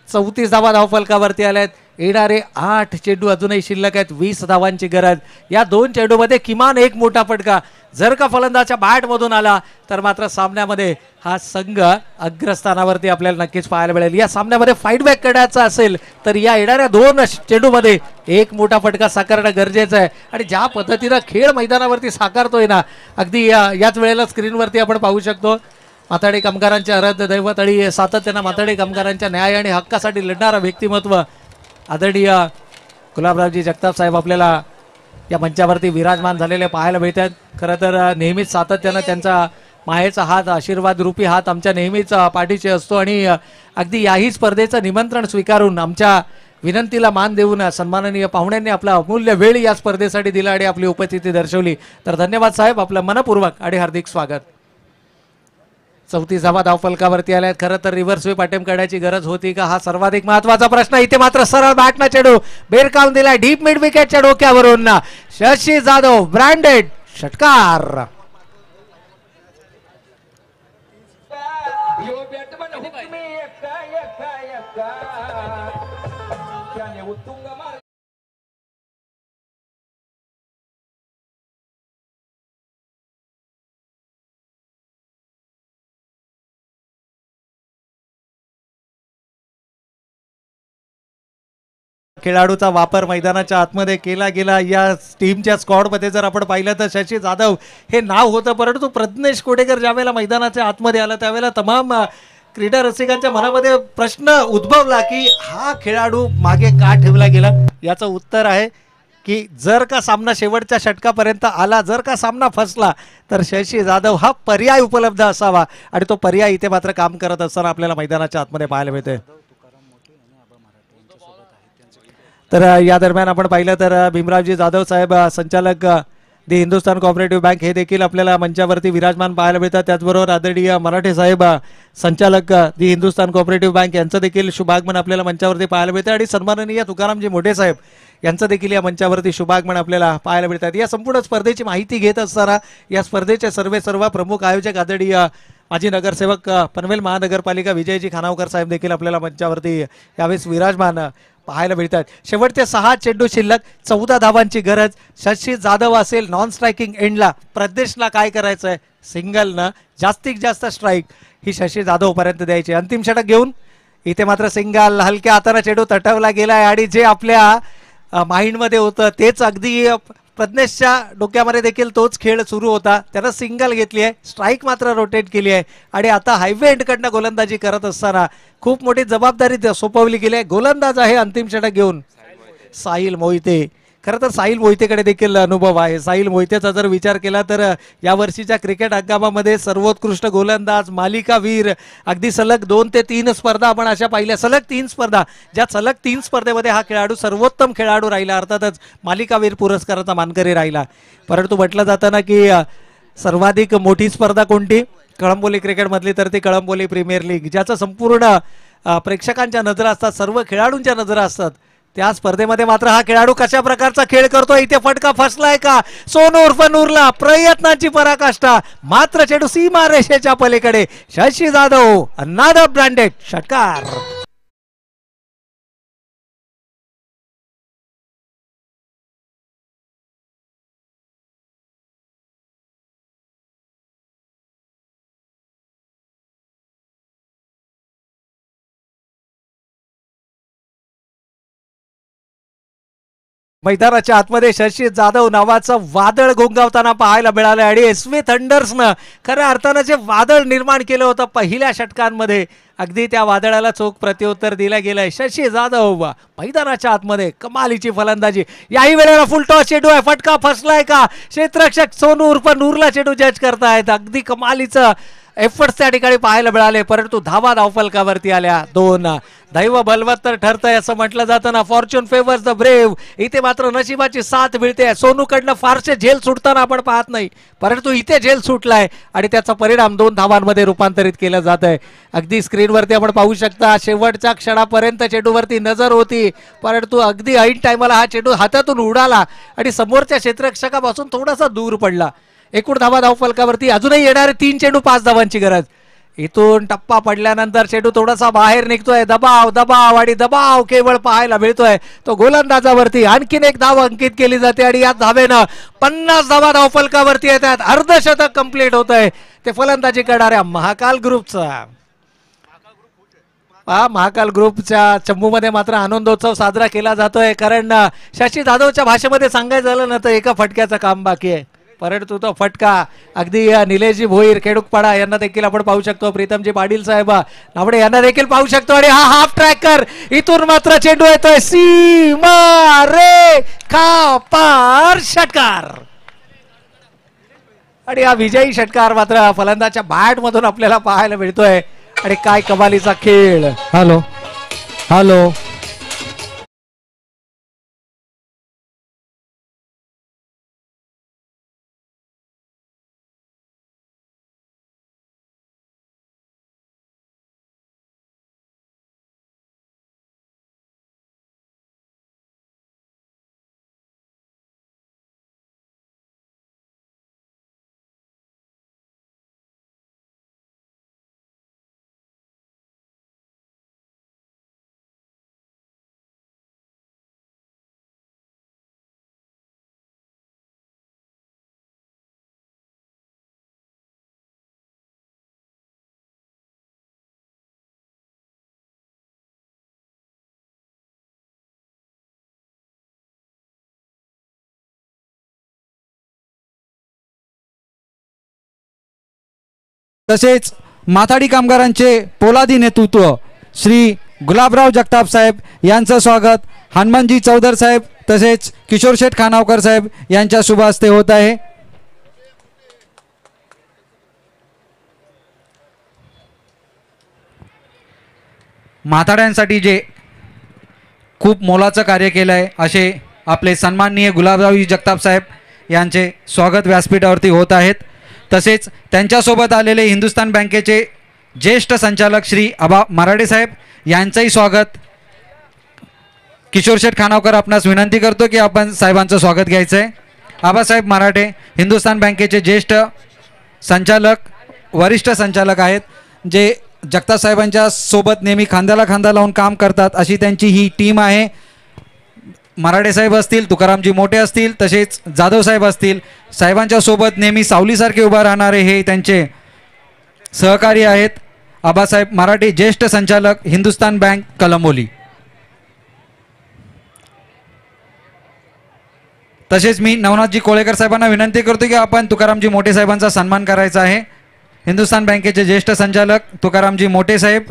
चौतीस धावा धावफलकावरती आल्यात. येणारे 8 चेंडू अजूनही शिल्लक आहेत. 20 धावांची गरज. या 2 चेंडूमध्ये किमान एक मोठा फटका जर का फलंदाजच्या बॅटमधून आला तर मात्र सामन्यामध्ये हा संघ अग्रस्थानावरती आपल्याला नक्कीच पाहायला मिळेल. या सामन्यामध्ये फाईट बॅक करायचा असेल तर या येणाऱ्या 2 चेंडूमध्ये एक मोठा फटका साकारणं गरजेचं आहे. आणि ज्या पद्धतीनं खेळ मैदानावरती साकारतोय ना, अगदी याच वेळेला स्क्रीनवरती आपण पाहू शकतो माथाडी कामगारांचे आराध्य दैवत आणि सातत्यानं माथाडी कामगारांच्या न्याय आणि हक्कासाठी लढणारा व्यक्तिमत्व आदरणीय गुलाबरावजी जगताप साहेब आपल्याला या मंचावरती विराजमान झालेले पाहायला मिळतात. खरं तर नेहमीच सातत्यानं त्यांचा मायेचा हात, आशीर्वाद रूपी हात आमच्या नेहमीच पाठीशी असतो आणि अगदी याही स्पर्धेचं निमंत्रण स्वीकारून आमच्या विनंतीला मान देऊन सन्माननीय पाहुण्यांनी आपला अमूल्य वेळ या स्पर्धेसाठी दिला आणि आपली उपस्थिती दर्शवली. तर धन्यवाद साहेब, आपलं मनपूर्वक आणि हार्दिक स्वागत. 34 धावा धावफलकावरती आल्यात. खरं तर रिव्हर्स स्वीप अटेम्प्ट करण्याची गरज होती का, हा सर्वाधिक महत्वाचा प्रश्न. इथे मात्र सरळ बॅटना चेंडू बेरकावून दिलाय डीप मिड विकेटच्या डोक्यावरून. शशी जाधव ब्रँडेड षटकार. खेळाडूचा वापर मैदानाच्या आतमध्ये केला गेला. या टीमच्या स्क्वॉडमध्ये जर आपण पाहिलं तर शशी जाधव हे नाव होतं, परंतु प्रज्ञेश कोडेकर ज्यावेळेला मैदानाच्या आतमध्ये आला त्यावेळेला तमाम क्रीडा रसिकांच्या मनामध्ये प्रश्न उद्भवला की हा खेळाडू मागे का ठेवला गेला. याचं उत्तर आहे की जर का सामना शेवटच्या षटकापर्यंत आला, जर का सामना फसला तर शशी जाधव हा पर्याय उपलब्ध असावा आणि तो पर्याय इथे मात्र काम करत असताना आपल्याला मैदानाच्या आतमध्ये पाहायला मिळते. तर या दरम्यान आपण पाहिलं तर भीमरावजी जाधव साहेब संचालक दी हिंदुस्थान कोऑपरेटिव्ह बँक हे देखील आपल्याला मंचावरती विराजमान पाहायला मिळतात. त्याचबरोबर आदरणीय मराठे साहेब संचालक दी हिंदुस्थान कोऑपरेटिव्ह बँक यांचं देखील शुभागमन आपल्याला मंचावरती पाहायला मिळतं आणि सन्माननीय तुकारामजी मोठे साहेब यांचं देखील या मंचावरती शुभागमन आपल्याला पाहायला मिळतात. या संपूर्ण स्पर्धेची माहिती घेत असताना या स्पर्धेचे सर्व प्रमुख आयोजक आदरणीय माजी नगरसेवक पनवेल महानगरपालिका विजयजी खानावकर साहेब देखील आपल्याला मंचावरती यावेळेस विराजमान पाहायला मिळतात. शेवटचे 6 चेंडू शिल्लक, 14 धावांची गरज. शशी जाधव असेल नॉन स्ट्रायकिंग एंडला, प्रदेशला काय करायचं आहे, सिंगलनं जास्तीत जास्त स्ट्राईक ही शशी जाधव पर्यंत द्यायची. अंतिम षटक घेऊन इथे मात्र सिंगल, हलक्या हाताने चेंडू तटवला गेलाय आणि जे आपल्या माइंडमध्ये होतं तेच अगदी प्रज्ञेशच्या डोक्यामध्ये देखील तोच खेळ सुरू होता. त्यानं सिंगल घेतली आहे, स्ट्राईक मात्र रोटेट केली आहे आणि आता हायवे एंडकडनं गोलंदाजी करत असताना खूप मोठी जबाबदारी सोपवली गेली आहे. गोलंदाज आहे अंतिम षटक घेऊन साहिल मोहिते. खरं तर साहिल मोहितेकडे देखील अनुभव आहे. साहिल मोहितेचा जर विचार केला तर या वर्षीच्या क्रिकेट हंगामामध्ये सर्वोत्कृष्ट गोलंदाज, मालिकावीर, अगदी सलग 2 ते 3 स्पर्धा आपण अशा पाहिल्या, सलग 3 स्पर्धा, ज्या सलग 3 स्पर्धेमध्ये हा खेळाडू सर्वोत्तम खेळाडू राहिला, अर्थातच मालिकावीर पुरस्काराचा मानकरी राहिला. परंतु म्हटलं जातं ना की सर्वाधिक मोठी स्पर्धा कोणती, कळंबोली क्रिकेटमधली, तर ती कळंबोली प्रीमियर लीग, ज्याचं संपूर्ण प्रेक्षकांच्या नजरा असतात, सर्व खेळाडूंच्या नजरा असतात. त्या स्पर्धेमध्ये मात्र हा खेळाडू कशा प्रकारचा खेळ करतो. इथे फटका फसलाय का, सोनू उर्फ नूरला प्रयत्नांची पराकाष्ठा, मात्र चेंडू सीमा रेषेच्या पलीकडे. शशी जाधव अनादर ब्रँडेड षटकार. मैदानाच्या आतमध्ये शशी जाधव नावाचं वादळ घोंगावताना पाहायला मिळालं आणि एसवी थंडर्सनं खऱ्या अर्थानं जे वादळ निर्माण केलं होतं पहिल्या षटकांमध्ये, अगदी त्या वादळाला चोख प्रत्युत्तर दिलं गेलंय. शशी जाधव मैदानाच्या आतमध्ये कमालीची फलंदाजी. याही वेळेला फुलटॉस चेंडू आहे, फटका फसलाय का, क्षेत्ररक्षक सोनू उर्फ नूरला चेंडू जज करतायत. अगदी कमालीचं एफर्ट्स त्या ठिकाणी पाहायला मिळाले, परंतु धावा धावफलकावरती आल्या 2. दैव बलवत्तर ठरतंय असं म्हटलं जातं ना, फॉर्च्यून फेवर्स द ब्रेव. इथे मात्र नशिबाची साथ मिळते. सोनूकडनं फारसे झेल सुटताना आपण पाहत नाही, परंतु इथे झेल सुटलाय आणि त्याचा परिणाम 2 धावांमध्ये रूपांतरित केला जात आहे. अगदी स्क्रीनवरती आपण पाहू शकता, शेवटच्या क्षणापर्यंत चेंडूवरती नजर होती, परंतु अगदी ऐन टायमाला हा चेंडू हातातून उडाला आणि समोरच्या क्षेत्ररक्षकापासून थोडासा दूर पडला. एकूण धावा धावफलकावरती अजूनही येणारे 3 चेंडू 5 धावांची गरज. इथून टप्पा पडल्यानंतर चेंडू थोडासा बाहेर निघतोय, दबाव दबाव आणि दबाव केवळ पाहायला मिळतोय तो गोलंदाजावरती. आणखीन एक धाव अंकित केली जाते आणि या धावेनं 50 धावा धावफलकावरती येतात. अर्धशतक कंप्लीट होत आहे ते फलंदाजी करणाऱ्या महाकाल ग्रुपचा. महाकाल ग्रुपच्या चंबूमध्ये मात्र आनंदोत्सव साजरा केला जातोय, कारण शशी जाधवच्या भाषेमध्ये सांगायचं झालं ना तर एका फटक्याचं काम बाकी आहे, परंतु तो फटका अगदी निलेशजी भोईर खेडूकपाडा यांना देखील आपण पाहू शकतो, प्रीतमजी पाटील साहेब नावडे यांना देखील पाहू शकतो आणि हा हाफ ट्रॅकर. इथून मात्र चेंडू येतोय सीमा रेखा पार, षटकार. आणि हा विजयी षटकार मात्र फलंदाजच्या बॅट मधून आपल्याला पाहायला मिळतोय आणि काय कमालीचा खेळ. हॅलो हॅलो तसेच माथाडी कामगारांचे पोलादी नेतृत्व श्री गुलाबराव जगताप साहेब यांचं स्वागत हनुमानजी चौधर साहेब तसेच किशोर शेठ खानावकर साहेब यांच्या शुभ हस्ते होत आहे. माथाड्यांसाठी जे खूप मोलाचं कार्य केलं आहे असे आपले सन्माननीय गुलाबरावजी जगताप साहेब यांचे स्वागत व्यासपीठावरती होत आहेत. तसेच त्यांच्यासोबत आलेले हिंदुस्थान बँकेचे ज्येष्ठ संचालक श्री आबा मराठे साहेब यांचंही स्वागत. किशोर शेठ खानावकर आपणास विनंती करतो की आपण साहेबांचं स्वागत घ्यायचं आहे. आबासाहेब मराठे हिंदुस्थान बँकेचे ज्येष्ठ संचालक वरिष्ठ संचालक आहेत, जे जगताप साहेबांच्या सोबत नेहमी खांद्याला खांदा लावून काम करतात अशी त्यांची ही टीम आहे. मराठे साहेब असतील, तुकारामजी मोठे असतील, तसेच जाधव साहेब असतील, साहेबांच्या सोबत नेहमी सावलीसारखे उभा राहणारे हे त्यांचे सहकारी आहेत. आबासाहेब मराठे, ज्येष्ठ संचालक, हिंदुस्तान बँक, कलंबोली. तसेच मी नवनाथजी कोळेकर साहेबांना विनंती करतो की आपण तुकारामजी मोठे साहेबांचा सन्मान करायचा आहे. हिंदुस्तान बँकेचे ज्येष्ठ संचालक तुकारामजी मोठे साहेब.